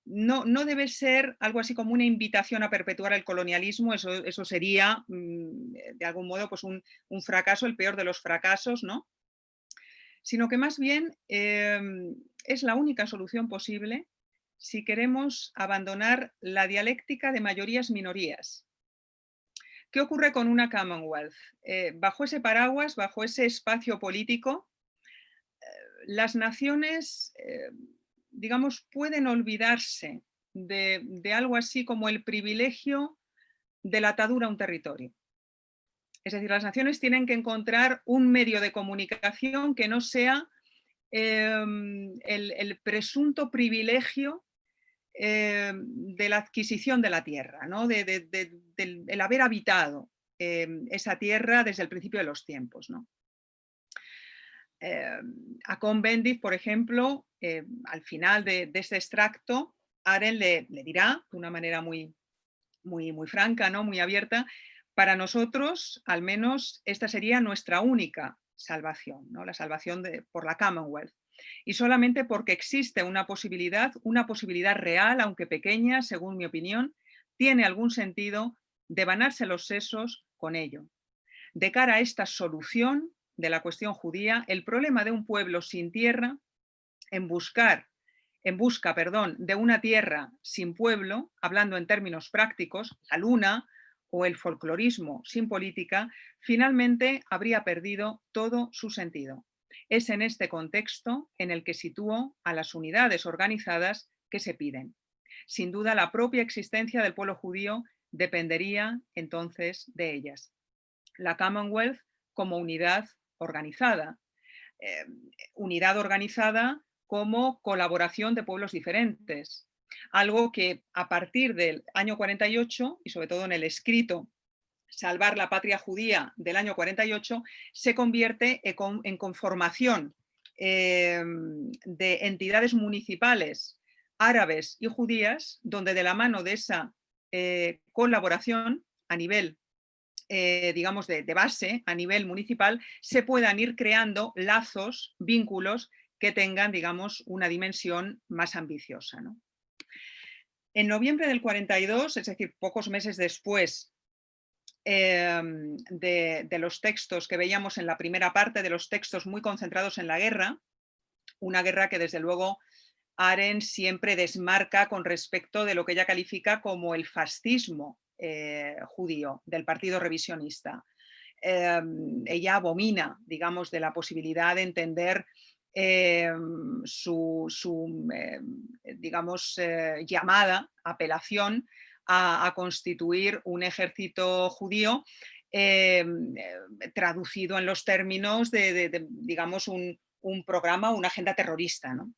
no debe ser algo así como una invitación a perpetuar el colonialismo, eso sería de algún modo pues un fracaso, el peor de los fracasos, ¿no? Sino que más bien es la única solución posible si queremos abandonar la dialéctica de mayorías-minorías. ¿Qué ocurre con una Commonwealth? Bajo ese paraguas, bajo ese espacio político, las naciones, digamos, pueden olvidarse de algo así como el privilegio de la atadura a un territorio. Es decir, las naciones tienen que encontrar un medio de comunicación que no sea el presunto privilegio de la adquisición de la tierra, ¿no? del haber habitado esa tierra desde el principio de los tiempos, ¿no? A Cohn-Bendit, por ejemplo, al final de este extracto, Aren le dirá de una manera muy franca, ¿no? Muy abierta: para nosotros, al menos, esta sería nuestra única salvación, ¿no? La salvación por la Commonwealth. Y solamente porque existe una posibilidad real, aunque pequeña, según mi opinión, tiene algún sentido devanarse los sesos con ello. De cara a esta solución de la cuestión judía, el problema de un pueblo sin tierra, en busca de una tierra sin pueblo, hablando en términos prácticos, la luna o el folclorismo sin política, finalmente habría perdido todo su sentido. Es en este contexto en el que sitúo a las unidades organizadas que se piden. Sin duda, la propia existencia del pueblo judío dependería entonces de ellas. La Commonwealth como unidad organizada. Unidad organizada como colaboración de pueblos diferentes. Algo que a partir del año 48, y sobre todo en el escrito Salvar la patria judía del año 48, se convierte en conformación de entidades municipales árabes y judías, donde de la mano de esa colaboración a nivel digamos, de base, a nivel municipal, se puedan ir creando lazos, vínculos que tengan, digamos, una dimensión más ambiciosa, ¿no? En noviembre del 42, es decir, pocos meses después de los textos que veíamos en la primera parte, de los textos muy concentrados en la guerra, una guerra que desde luego Arendt siempre desmarca con respecto de lo que ella califica como el fascismo judío del Partido Revisionista. Ella abomina, digamos, de la posibilidad de entender digamos, llamada, apelación a constituir un ejército judío traducido en los términos de digamos, un programa, una agenda terrorista, ¿no?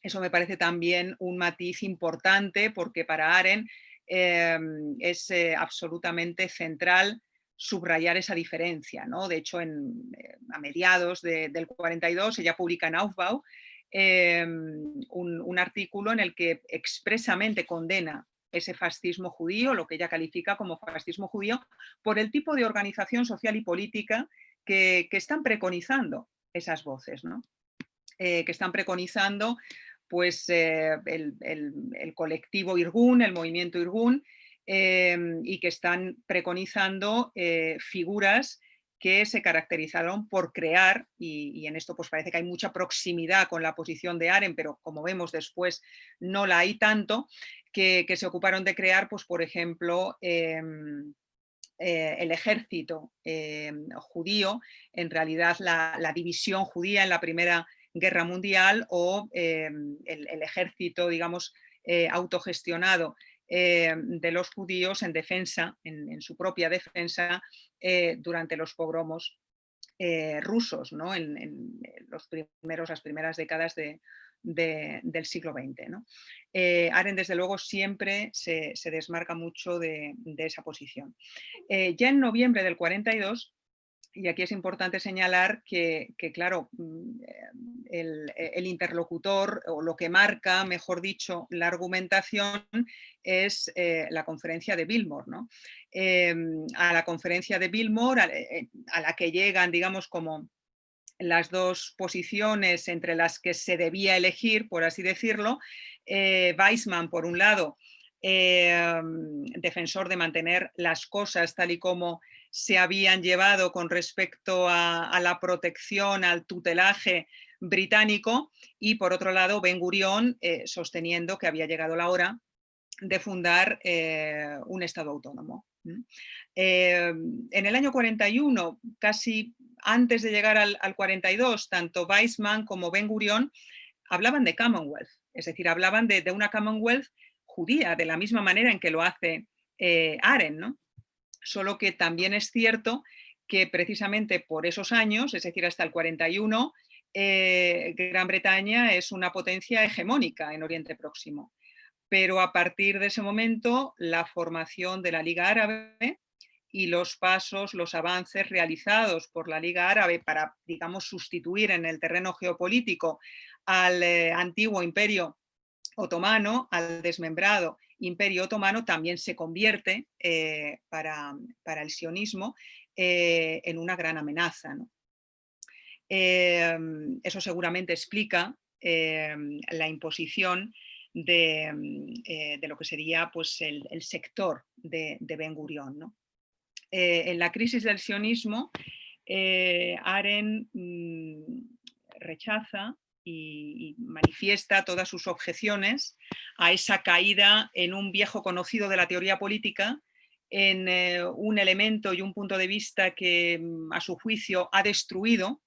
Eso me parece también un matiz importante porque para Arendt es absolutamente central subrayar esa diferencia, ¿no? De hecho, a mediados del 42 ella publica en Aufbau un artículo en el que expresamente condena ese fascismo judío, lo que ella califica como fascismo judío, por el tipo de organización social y política que están preconizando esas voces, ¿no? Que están preconizando pues, el colectivo Irgun, el movimiento Irgun, y que están preconizando figuras que se caracterizaron por crear, y en esto pues parece que hay mucha proximidad con la posición de Arendt, pero como vemos después no la hay tanto, que se ocuparon de crear, pues por ejemplo, el ejército judío, en realidad la división judía en la Primera Guerra Mundial o el ejército, digamos, autogestionado de los judíos en defensa, en su propia defensa, durante los pogromos rusos, ¿no? En las primeras décadas del siglo XX, ¿no? Arendt, desde luego, siempre se desmarca mucho de esa posición. Ya en noviembre del 42, y aquí es importante señalar que claro, el interlocutor, o lo que marca, mejor dicho, la argumentación es la conferencia de Bilmore, ¿no? A la conferencia de Bilmore, a la que llegan, digamos, como las dos posiciones entre las que se debía elegir, por así decirlo, Weizmann, por un lado, defensor de mantener las cosas tal y como se habían llevado con respecto a la protección, al tutelaje británico, y por otro lado Ben Gurión sosteniendo que había llegado la hora de fundar un Estado autónomo. En el año 41, casi antes de llegar al 42, tanto Weizmann como Ben Gurión hablaban de Commonwealth, es decir, hablaban de una Commonwealth judía, de la misma manera en que lo hace Arendt, ¿no? Solo que también es cierto que precisamente por esos años, es decir, hasta el 41, Gran Bretaña es una potencia hegemónica en Oriente Próximo. Pero a partir de ese momento, la formación de la Liga Árabe y los pasos, los avances realizados por la Liga Árabe para, digamos, sustituir en el terreno geopolítico al antiguo imperio otomano, al desmembrado imperio otomano, también se convierte para el sionismo en una gran amenaza, ¿no? Eso seguramente explica la imposición de lo que sería pues, el sector de Ben Gurión, ¿no? En la crisis del sionismo, Arendt rechaza y manifiesta todas sus objeciones a esa caída en un viejo conocido de la teoría política, en un elemento y un punto de vista que a su juicio ha destruido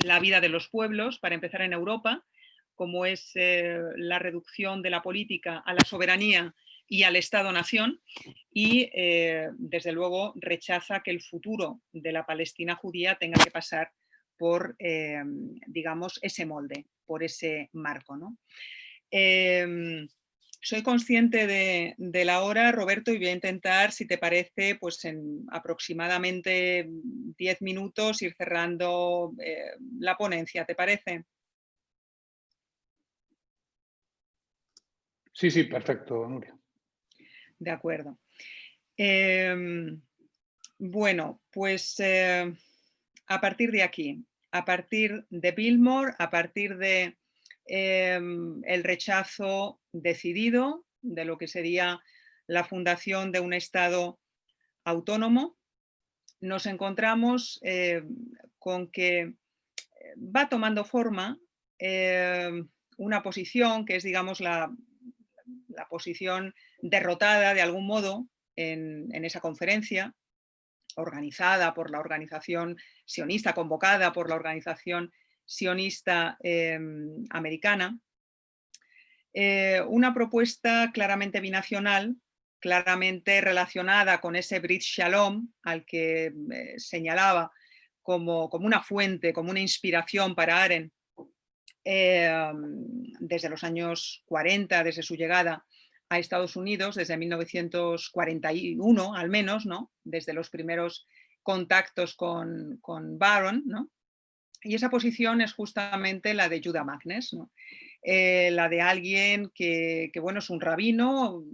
la vida de los pueblos, para empezar en Europa, como es la reducción de la política a la soberanía y al Estado-nación, y desde luego rechaza que el futuro de la Palestina judía tenga que pasar por, digamos, ese molde, por ese marco, ¿no? Soy consciente de la hora, Roberto, y voy a intentar, si te parece, pues en aproximadamente 10 minutos ir cerrando la ponencia, ¿te parece? Sí, sí, perfecto, Nuria. De acuerdo. Bueno, pues a partir de aquí, a partir de Bilmore, a partir de el rechazo decidido de lo que sería la fundación de un Estado autónomo, nos encontramos con que va tomando forma una posición que es, digamos, la posición derrotada de algún modo en esa conferencia, organizada por la organización sionista, convocada por la organización sionista americana. Una propuesta claramente binacional, claramente relacionada con ese Brit Shalom al que señalaba como una fuente, como una inspiración para Arendt desde los años 40, desde su llegada a Estados Unidos, desde 1941 al menos, ¿no? Desde los primeros contactos con Baron, ¿no? Y esa posición es justamente la de Judah Magnes, ¿no? La de alguien que, bueno, es un rabino,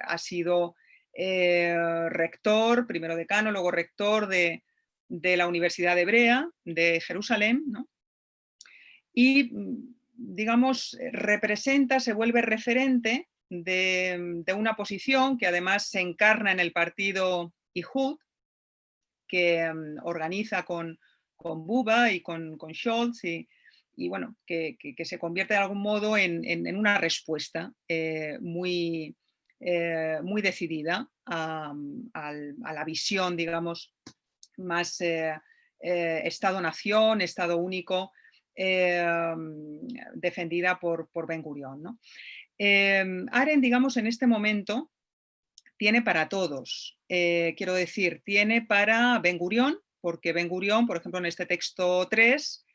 ha sido rector, primero decano, luego rector de la Universidad Hebrea de Jerusalén, ¿no? Y, digamos, representa, se vuelve referente de una posición que además se encarna en el partido Ihud, que organiza con Buba y con Scholz y bueno, que se convierte de algún modo en una respuesta muy decidida a la visión, digamos, más Estado-nación, Estado único, defendida por Ben Gurión, ¿no? Arendt, digamos, en este momento tiene para todos. Quiero decir, tiene para Ben Gurión, porque Ben Gurión, por ejemplo, en este texto 3,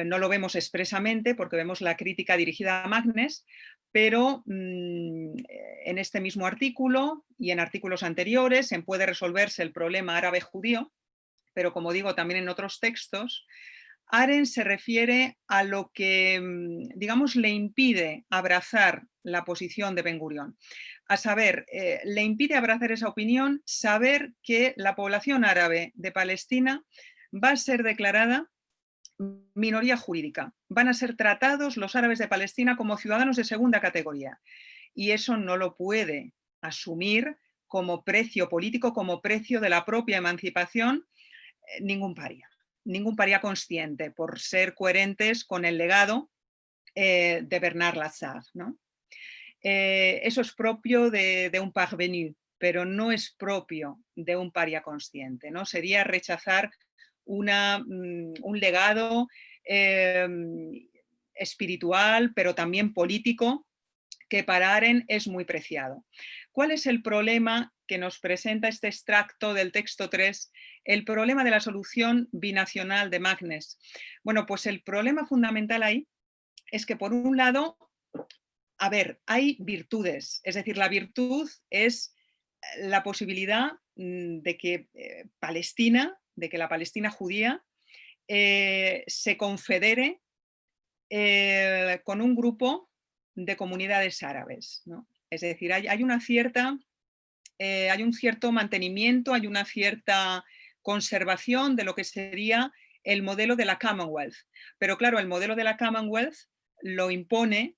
no lo vemos expresamente porque vemos la crítica dirigida a Magnes, pero en este mismo artículo y en artículos anteriores en Puede resolverse el problema árabe-judío, pero como digo, también en otros textos, Arendt se refiere a lo que, digamos, le impide abrazar la posición de Ben Gurión. A saber, le impide abrazar esa opinión saber que la población árabe de Palestina va a ser declarada minoría jurídica. Van a ser tratados los árabes de Palestina como ciudadanos de segunda categoría. Y eso no lo puede asumir como precio político, como precio de la propia emancipación, ningún paria consciente, por ser coherentes con el legado de Bernard Lassalle, ¿no? Eso es propio de un parvenu, pero no es propio de un paria consciente, ¿no? Sería rechazar un legado espiritual, pero también político, que para Arendt es muy preciado. ¿Cuál es el problema que nos presenta este extracto del texto 3? El problema de la solución binacional de Magnes. Bueno, pues el problema fundamental ahí es que, por un lado, a ver, hay virtudes, es decir, la virtud es la posibilidad de que Palestina, de que la Palestina judía se confedere con un grupo de comunidades árabes, ¿no? Es decir, hay una cierta, hay un cierto mantenimiento, hay una cierta conservación de lo que sería el modelo de la Commonwealth. Pero claro, el modelo de la Commonwealth lo impone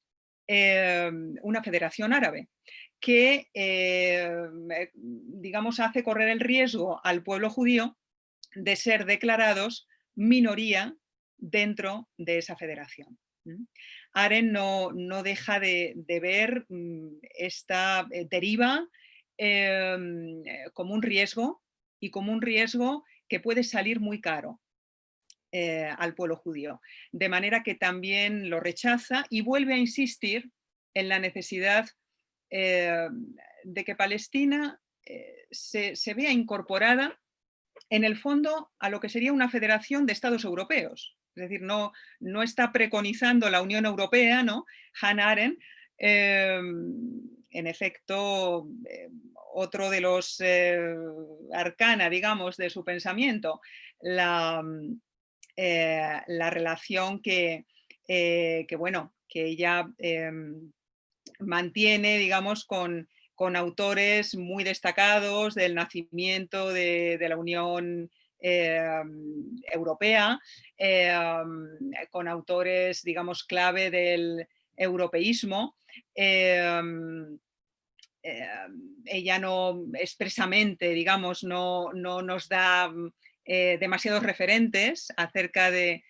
una federación árabe que, digamos, hace correr el riesgo al pueblo judío de ser declarados minoría dentro de esa federación. Arendt no deja de ver esta deriva como un riesgo y como un riesgo que puede salir muy caro al pueblo judío. De manera que también lo rechaza y vuelve a insistir en la necesidad de que Palestina se vea incorporada en el fondo a lo que sería una federación de estados europeos. Es decir, no está preconizando la Unión Europea, ¿no? Hannah Arendt, en efecto, otro de los arcana, digamos, de su pensamiento, la relación que bueno, que ella mantiene, digamos, con autores muy destacados del nacimiento de la Unión Europea, con autores, digamos, clave del europeísmo. Ella no expresamente, digamos, no nos da demasiados referentes acerca de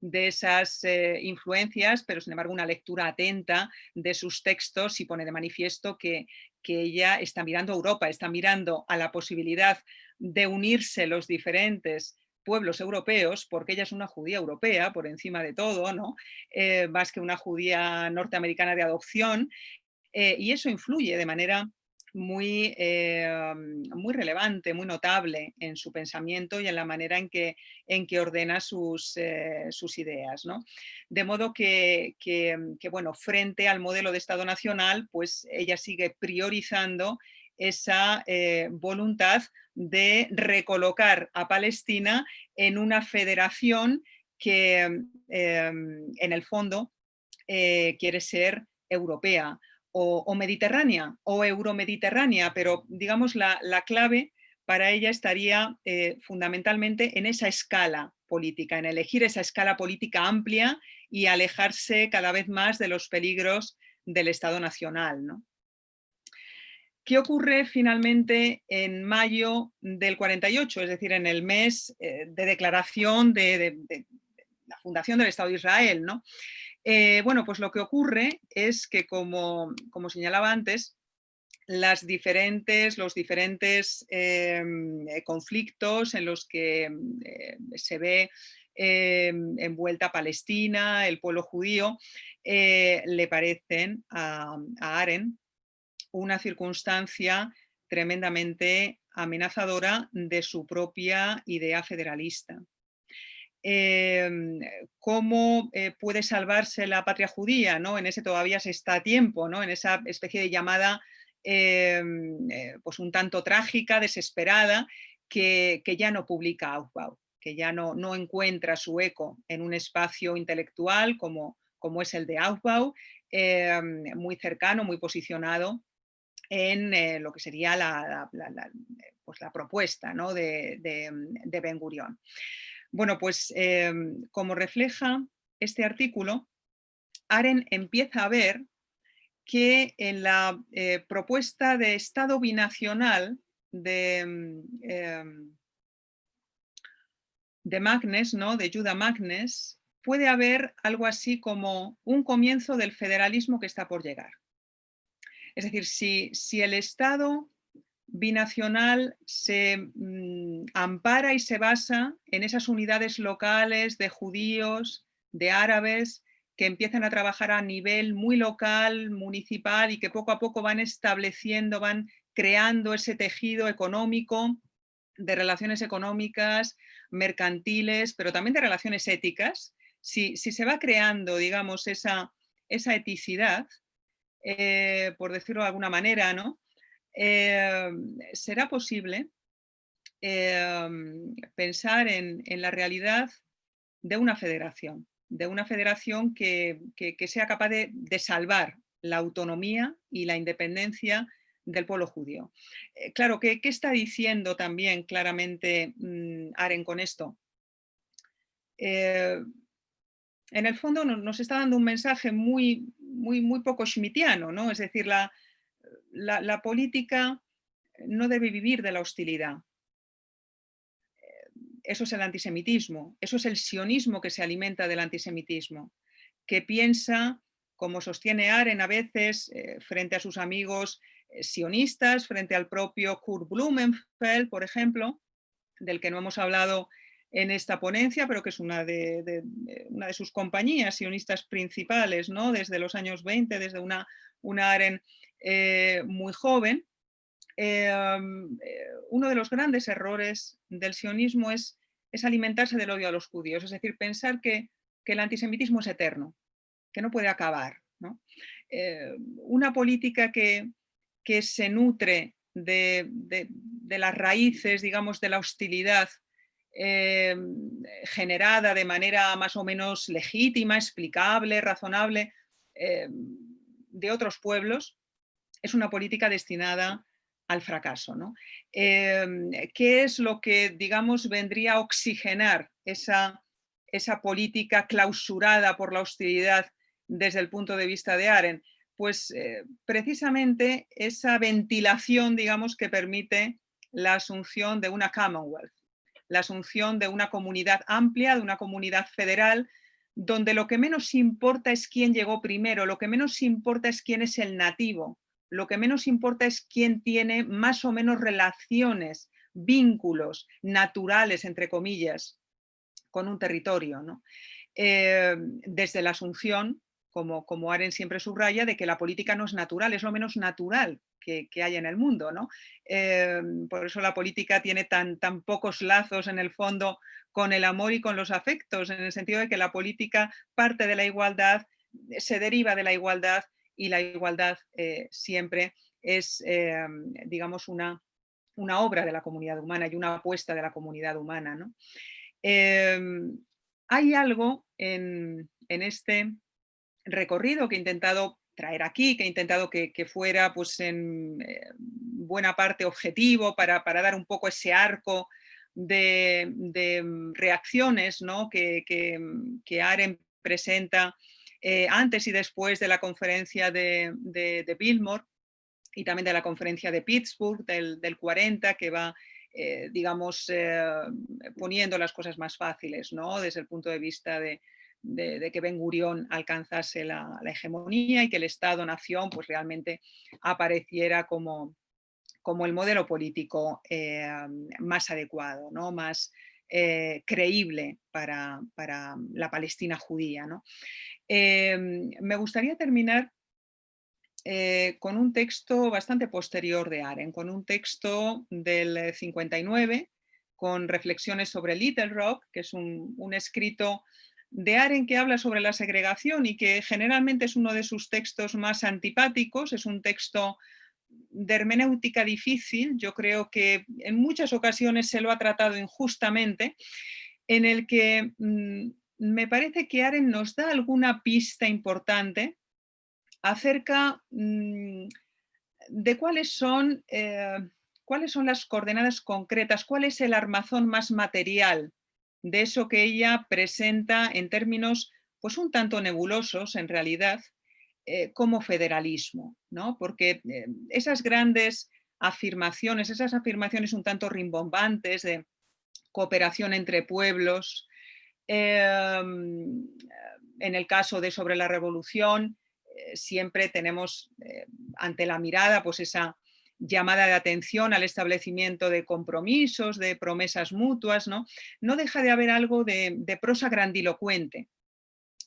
de esas influencias, pero sin embargo una lectura atenta de sus textos y pone de manifiesto que ella está mirando a Europa, está mirando a la posibilidad de unirse los diferentes pueblos europeos, porque ella es una judía europea por encima de todo, ¿no? Más que una judía norteamericana de adopción, y eso influye de manera muy relevante, muy notable en su pensamiento y en la manera en que ordena sus ideas, ¿no? De modo bueno, frente al modelo de Estado nacional, pues ella sigue priorizando esa voluntad de recolocar a Palestina en una federación que en el fondo quiere ser europea o mediterránea o euromediterránea, pero digamos la clave para ella estaría fundamentalmente en esa escala política, en elegir esa escala política amplia y alejarse cada vez más de los peligros del Estado nacional, ¿no? ¿Qué ocurre finalmente en mayo del 48, es decir, en el mes de declaración de la fundación del Estado de Israel, ¿no? Bueno, pues lo que ocurre es que, como señalaba antes, los diferentes conflictos en los que se ve envuelta Palestina, el pueblo judío, le parecen a Arendt una circunstancia tremendamente amenazadora de su propia idea federalista. ¿Cómo puede salvarse la patria judía, ¿no? En ese todavía se está a tiempo, ¿no? En esa especie de llamada pues un tanto trágica, desesperada, que ya no publica Aufbau, que ya no encuentra su eco en un espacio intelectual como es el de Aufbau, muy cercano, muy posicionado en lo que sería la propuesta, ¿no? de Ben Gurión. Bueno, pues como refleja este artículo, Arendt empieza a ver que en la propuesta de Estado binacional de Magnes, ¿no? de Judah Magnes, puede haber algo así como un comienzo del federalismo que está por llegar. Es decir, si el Estado binacional se ampara y se basa en esas unidades locales de judíos, de árabes, que empiezan a trabajar a nivel muy local, municipal, y que poco a poco van estableciendo, van creando ese tejido económico, de relaciones económicas, mercantiles, pero también de relaciones éticas. Si se va creando, digamos, esa eticidad, por decirlo de alguna manera, ¿no? Será posible pensar en la realidad de una federación que sea capaz de salvar la autonomía y la independencia del pueblo judío. Claro, ¿qué está diciendo también claramente Arendt con esto? En el fondo nos está dando un mensaje muy poco schmittiano, ¿no? Es decir, la política no debe vivir de la hostilidad. Eso es el antisemitismo, eso es el sionismo que se alimenta del antisemitismo, que piensa, como sostiene Arendt a veces, frente a sus amigos sionistas, frente al propio Kurt Blumenfeld, por ejemplo, del que no hemos hablado en esta ponencia, pero que es una de sus compañías sionistas principales, ¿no? Desde los años 20, desde una Arendt muy joven. Uno de los grandes errores del sionismo es alimentarse del odio a los judíos, es decir, pensar que el antisemitismo es eterno, que no puede acabar, ¿no? Una política que se nutre de las raíces, digamos, de la hostilidad generada de manera más o menos legítima, explicable, razonable, de otros pueblos, es una política destinada al fracaso, ¿no? ¿Qué es lo que, digamos, vendría a oxigenar esa política clausurada por la hostilidad desde el punto de vista de Arendt? Pues precisamente esa ventilación, digamos, que permite la asunción de una Commonwealth, la asunción de una comunidad amplia, de una comunidad federal, donde lo que menos importa es quién llegó primero, lo que menos importa es quién es el nativo, lo que menos importa es quién tiene más o menos relaciones, vínculos naturales, entre comillas, con un territorio, ¿no? Desde la asunción, como Arendt siempre subraya, de que la política no es natural, es lo menos natural que hay en el mundo, ¿no? Por eso la política tiene tan pocos lazos en el fondo con el amor y con los afectos, en el sentido de que la política parte de la igualdad, se deriva de la igualdad y la igualdad siempre es, digamos, una obra de la comunidad humana y una apuesta de la comunidad humana, ¿no? Hay algo en este recorrido que he intentado traer aquí, que he intentado que fuera pues, en buena parte objetivo para dar un poco ese arco de reacciones, ¿no? que Arendt presenta antes y después de la conferencia de Biltmore y también de la conferencia de Pittsburgh del 40, que va digamos, poniendo las cosas más fáciles, ¿no? Desde el punto de vista de que Ben Gurión alcanzase la hegemonía y que el Estado-nación pues, realmente apareciera como el modelo político más adecuado, ¿no? Más creíble para la Palestina judía, ¿no? Me gustaría terminar con un texto bastante posterior de Arendt, con un texto del 59, con reflexiones sobre Little Rock, que es un escrito de Arendt que habla sobre la segregación y que generalmente es uno de sus textos más antipáticos, es un texto de hermenéutica difícil, yo creo que en muchas ocasiones se lo ha tratado injustamente, en el que me parece que Arendt nos da alguna pista importante acerca de cuáles son las coordenadas concretas, cuál es el armazón más material de eso que ella presenta en términos pues un tanto nebulosos en realidad como federalismo, ¿no? Porque esas grandes afirmaciones, esas afirmaciones un tanto rimbombantes de cooperación entre pueblos, en el caso de sobre la revolución, siempre tenemos ante la mirada pues esa llamada de atención al establecimiento de compromisos, de promesas mutuas, ¿no? No deja de haber algo de prosa grandilocuente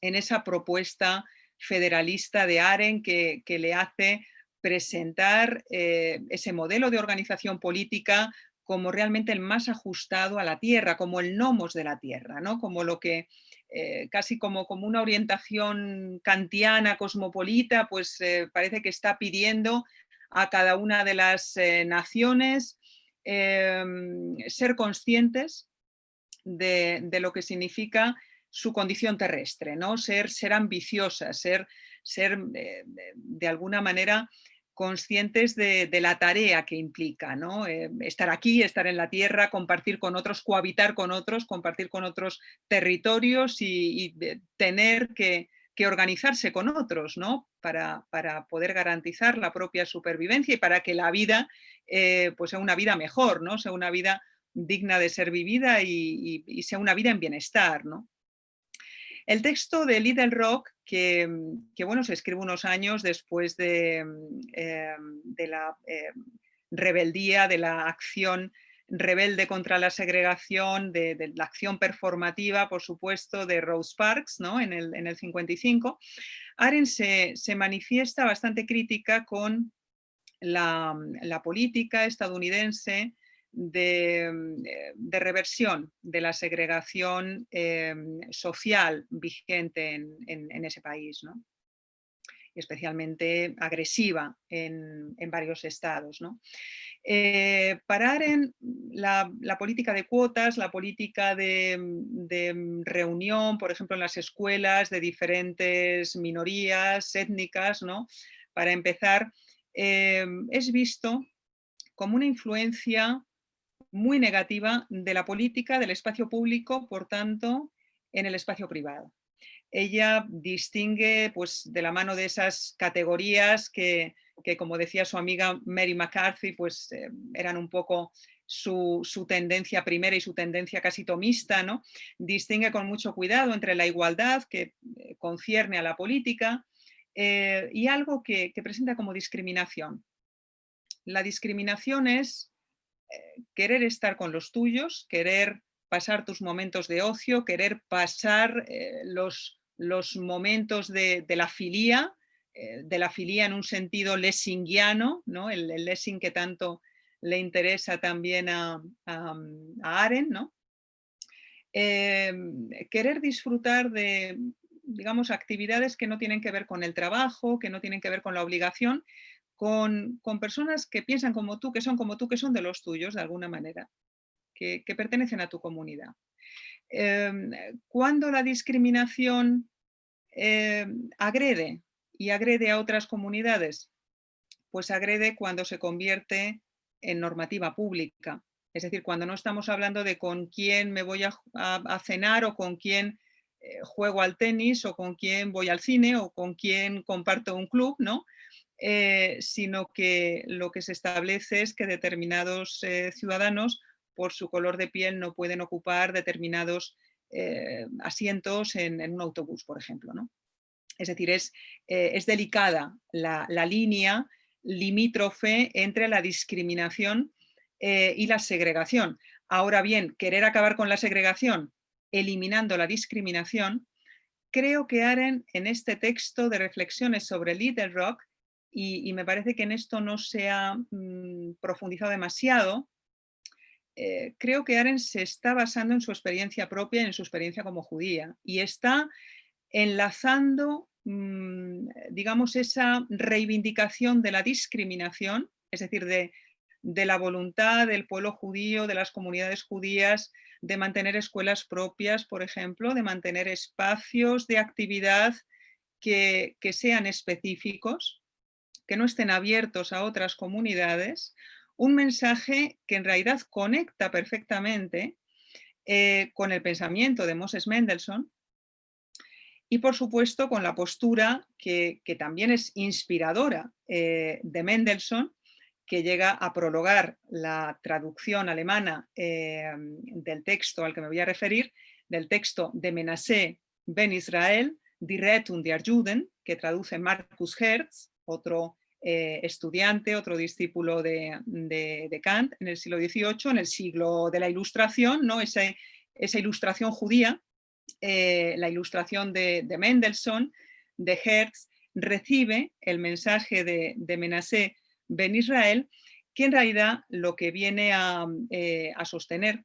en esa propuesta federalista de Arendt que le hace presentar ese modelo de organización política como realmente el más ajustado a la tierra, como el nomos de la tierra, ¿no? Como lo que casi como una orientación kantiana, cosmopolita, pues parece que está pidiendo a cada una de las naciones ser conscientes de lo que significa su condición terrestre, ¿no? Ser ambiciosas, ser de alguna manera conscientes de la tarea que implica, ¿no? Estar aquí, estar en la tierra, compartir con otros, cohabitar con otros, compartir con otros territorios y tener que organizarse con otros, ¿no? Para poder garantizar la propia supervivencia y para que la vida pues sea una vida mejor, ¿no? Sea una vida digna de ser vivida y sea una vida en bienestar, ¿no? El texto de Little Rock, que bueno, se escribe unos años después de la rebeldía, de la acción rebelde contra la segregación, de la acción performativa, por supuesto, de Rosa Parks, ¿no? en el 55, Arendt se manifiesta bastante crítica con la política estadounidense de reversión de la segregación social vigente en ese país, ¿no? Y especialmente agresiva en varios estados, ¿no? Para Arendt, la política de cuotas, la política de reunión, por ejemplo, en las escuelas de diferentes minorías étnicas, ¿no? Para empezar, es visto como una influencia muy negativa de la política, del espacio público, por tanto, en el espacio privado. Ella distingue pues, de la mano de esas categorías que como decía su amiga Mary McCarthy, pues, eran un poco su tendencia primera y su tendencia casi tomista, ¿no? Distingue con mucho cuidado entre la igualdad que concierne a la política y algo que presenta como discriminación. La discriminación es querer estar con los tuyos, querer pasar tus momentos de ocio, querer pasar los momentos de la filía en un sentido lessingiano, ¿no? El Lessing que tanto le interesa también a Arendt, ¿no? Querer disfrutar de, digamos, actividades que no tienen que ver con el trabajo, que no tienen que ver con la obligación, con personas que piensan como tú, que son como tú, que son de los tuyos de alguna manera, que pertenecen a tu comunidad. Cuando la discriminación agrede y agrede a otras comunidades, pues agrede cuando se convierte en normativa pública. Es decir, cuando no estamos hablando de con quién me voy a cenar o con quién juego al tenis o con quién voy al cine o con quién comparto un club, ¿no? Sino que lo que se establece es que determinados ciudadanos, por su color de piel, no pueden ocupar determinados asientos en un autobús, por ejemplo, ¿no? Es decir, es delicada la línea limítrofe entre la discriminación y la segregación. Ahora bien, querer acabar con la segregación eliminando la discriminación, creo que Arendt en este texto de reflexiones sobre Little Rock, y me parece que en esto no se ha profundizado demasiado, creo que Arendt se está basando en su experiencia propia, en su experiencia como judía, y está enlazando, digamos, esa reivindicación de la discriminación, es decir, de la voluntad del pueblo judío, de las comunidades judías, de mantener escuelas propias, por ejemplo, de mantener espacios de actividad que sean específicos, que no estén abiertos a otras comunidades, un mensaje que en realidad conecta perfectamente con el pensamiento de Moses Mendelssohn, y por supuesto con la postura que también es inspiradora de Mendelssohn, que llega a prologar la traducción alemana del texto al que me voy a referir, del texto de Menasseh ben Israel, Die Rettung der Juden, que traduce Marcus Hertz, otro estudiante, otro discípulo de Kant en el siglo XVIII, en el siglo de la Ilustración, ¿no? Esa ilustración judía. La ilustración de Mendelssohn, de Hertz, recibe el mensaje de Menasseh ben Israel, que en realidad lo que viene a sostener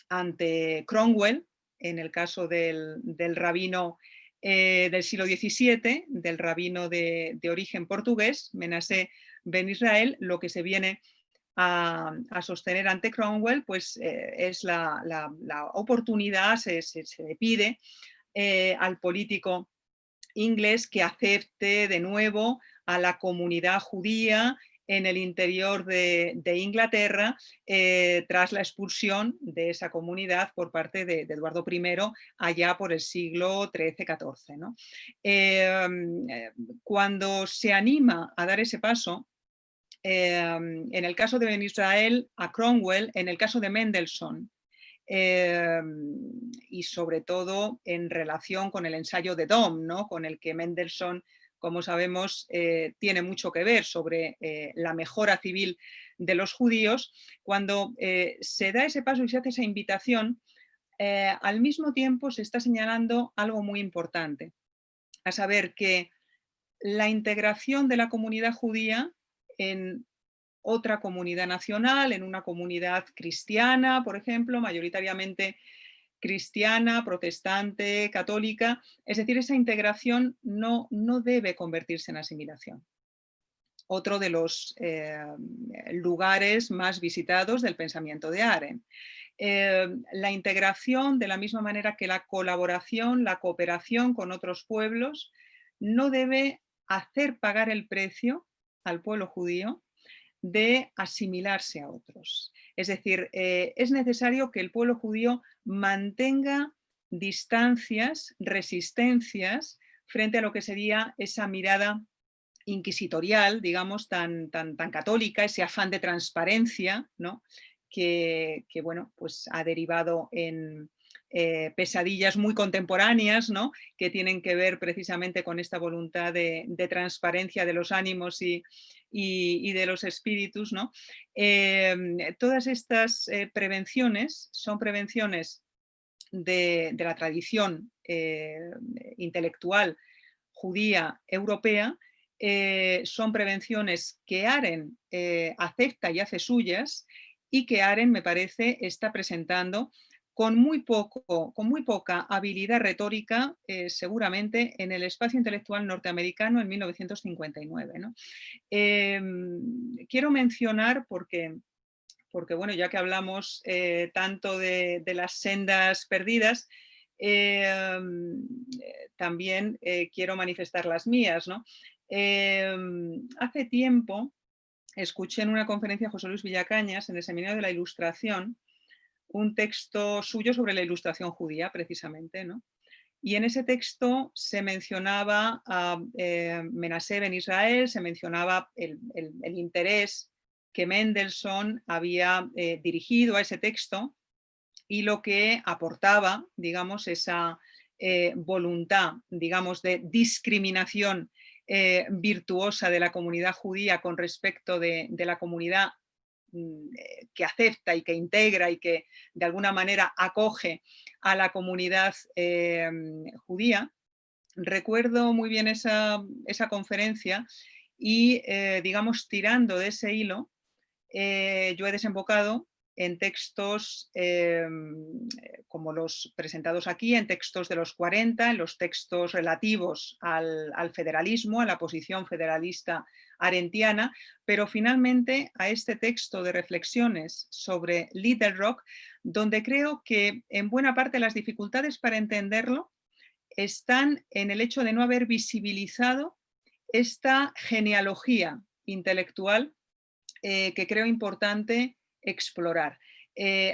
ante Cromwell, en el caso del rabino del siglo XVII, del rabino de origen portugués, Menasseh ben Israel, lo que se viene a sostener ante Cromwell, pues es la oportunidad, se le pide al político inglés que acepte de nuevo a la comunidad judía en el interior de Inglaterra tras la expulsión de esa comunidad por parte de Eduardo I allá por el siglo XIII-XIV, ¿no? Cuando se anima a dar ese paso, en el caso de Ben Israel, a Cromwell, en el caso de Mendelssohn, y sobre todo en relación con el ensayo de Dom, ¿no? Con el que Mendelssohn, como sabemos, tiene mucho que ver sobre la mejora civil de los judíos. Cuando se da ese paso y se hace esa invitación, al mismo tiempo se está señalando algo muy importante, a saber que la integración de la comunidad judía en otra comunidad nacional, en una comunidad cristiana, por ejemplo, mayoritariamente cristiana, protestante, católica. Es decir, esa integración no debe convertirse en asimilación. Otro de los lugares más visitados del pensamiento de Arendt. La integración, de la misma manera que la colaboración, la cooperación con otros pueblos, no debe hacer pagar el precio al pueblo judío de asimilarse a otros. Es decir, es necesario que el pueblo judío mantenga distancias, resistencias frente a lo que sería esa mirada inquisitorial, digamos, tan católica, ese afán de transparencia, ¿no? bueno, pues ha derivado en pesadillas muy contemporáneas, ¿no? Que tienen que ver precisamente con esta voluntad de transparencia de los ánimos y de los espíritus, ¿no? Todas estas prevenciones son prevenciones de la tradición intelectual judía europea, son prevenciones que Aren acepta y hace suyas, y que Aren, me parece, está presentando con muy poca habilidad retórica, seguramente, en el espacio intelectual norteamericano en 1959, ¿no? Quiero mencionar, porque bueno, ya que hablamos tanto de las sendas perdidas, también quiero manifestar las mías, ¿no? Hace tiempo escuché en una conferencia a José Luis Villacañas, en el Seminario de la Ilustración, un texto suyo sobre la ilustración judía, precisamente, ¿no? Y en ese texto se mencionaba a Menashe ben Israel, se mencionaba el interés que Mendelssohn había dirigido a ese texto, y lo que aportaba, digamos, esa voluntad, digamos, de discriminación virtuosa de la comunidad judía con respecto de la comunidad que acepta y que integra y que de alguna manera acoge a la comunidad judía. Recuerdo muy bien esa conferencia y, digamos, tirando de ese hilo, yo he desembocado en textos como los presentados aquí, en textos de los 40, en los textos relativos al federalismo, a la posición federalista arendtiana, pero finalmente a este texto de reflexiones sobre Little Rock, donde creo que en buena parte las dificultades para entenderlo están en el hecho de no haber visibilizado esta genealogía intelectual que creo importante explorar.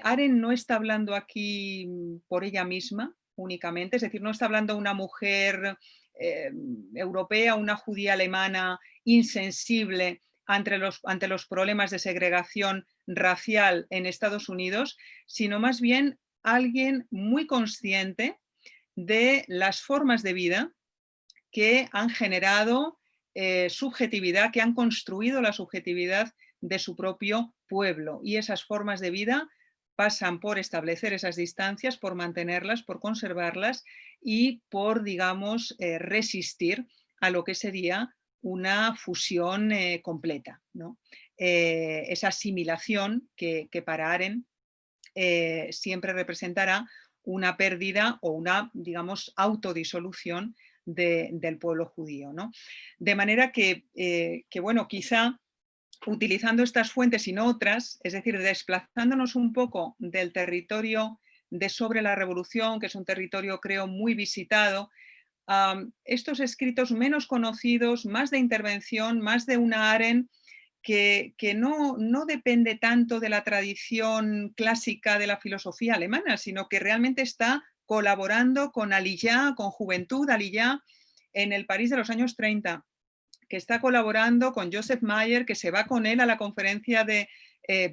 Aren no está hablando aquí por ella misma únicamente, es decir, no está hablando una mujer europea, una judía alemana insensible ante los problemas de segregación racial en Estados Unidos, sino más bien alguien muy consciente de las formas de vida que han generado subjetividad, que han construido la subjetividad de su propio pueblo. Y esas formas de vida pasan por establecer esas distancias, por mantenerlas, por conservarlas y por, digamos, resistir a lo que sería una fusión completa, ¿no? Esa asimilación que para Aren siempre representará una pérdida o una, digamos, autodisolución del pueblo judío, ¿no? De manera que, bueno, quizá utilizando estas fuentes y no otras, es decir, desplazándonos un poco del territorio de sobre la revolución, que es un territorio, creo, muy visitado, estos escritos menos conocidos, más de intervención, más de una Aren que no depende tanto de la tradición clásica de la filosofía alemana, sino que realmente está colaborando con Aliyah, con Juventud Aliyah, en el París de los años 30, que está colaborando con Joseph Mayer, que se va con él a la conferencia de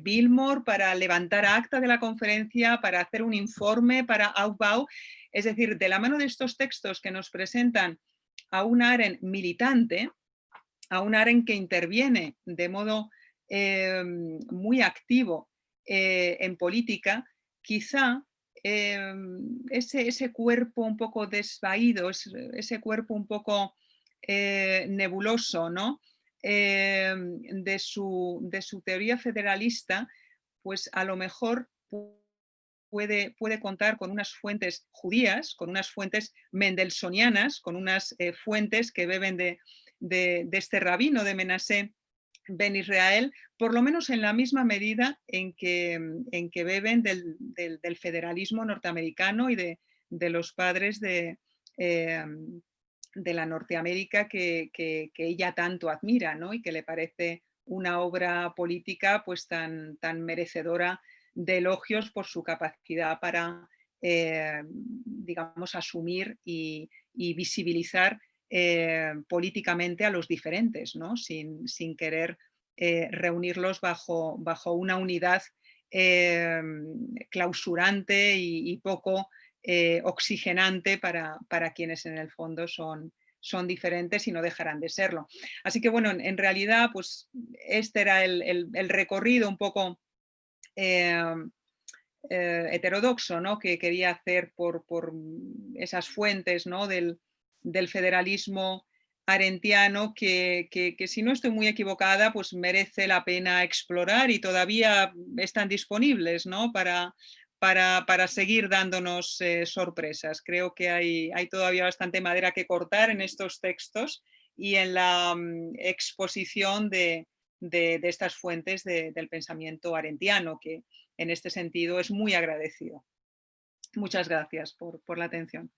Billmore para levantar acta de la conferencia, para hacer un informe para Aufbau. Es decir, de la mano de estos textos que nos presentan a un Aren militante, a un Aren que interviene de modo muy activo en política, quizá ese cuerpo un poco desvaído, ese cuerpo un poco nebuloso, ¿no? De su teoría federalista, pues a lo mejor puede contar con unas fuentes judías, con unas fuentes mendelssohnianas, con unas fuentes que beben de este rabino de Menashe ben Israel, por lo menos en la misma medida en que beben del federalismo norteamericano y de los padres de la Norteamérica que ella tanto admira, ¿no? Y que le parece una obra política pues tan merecedora de elogios por su capacidad para, digamos, asumir y visibilizar políticamente a los diferentes, ¿no? Sin querer reunirlos bajo una unidad clausurante y poco oxigenante para quienes en el fondo son diferentes y no dejarán de serlo. Así que bueno, en realidad pues este era el recorrido un poco heterodoxo, ¿no? Que quería hacer por esas fuentes, ¿no? del federalismo arendtiano que si no estoy muy equivocada, pues merece la pena explorar y todavía están disponibles, ¿no? para seguir dándonos sorpresas. Creo que hay todavía bastante madera que cortar en estos textos y en la exposición de estas fuentes del pensamiento arendtiano, que en este sentido es muy agradecido. Muchas gracias por la atención.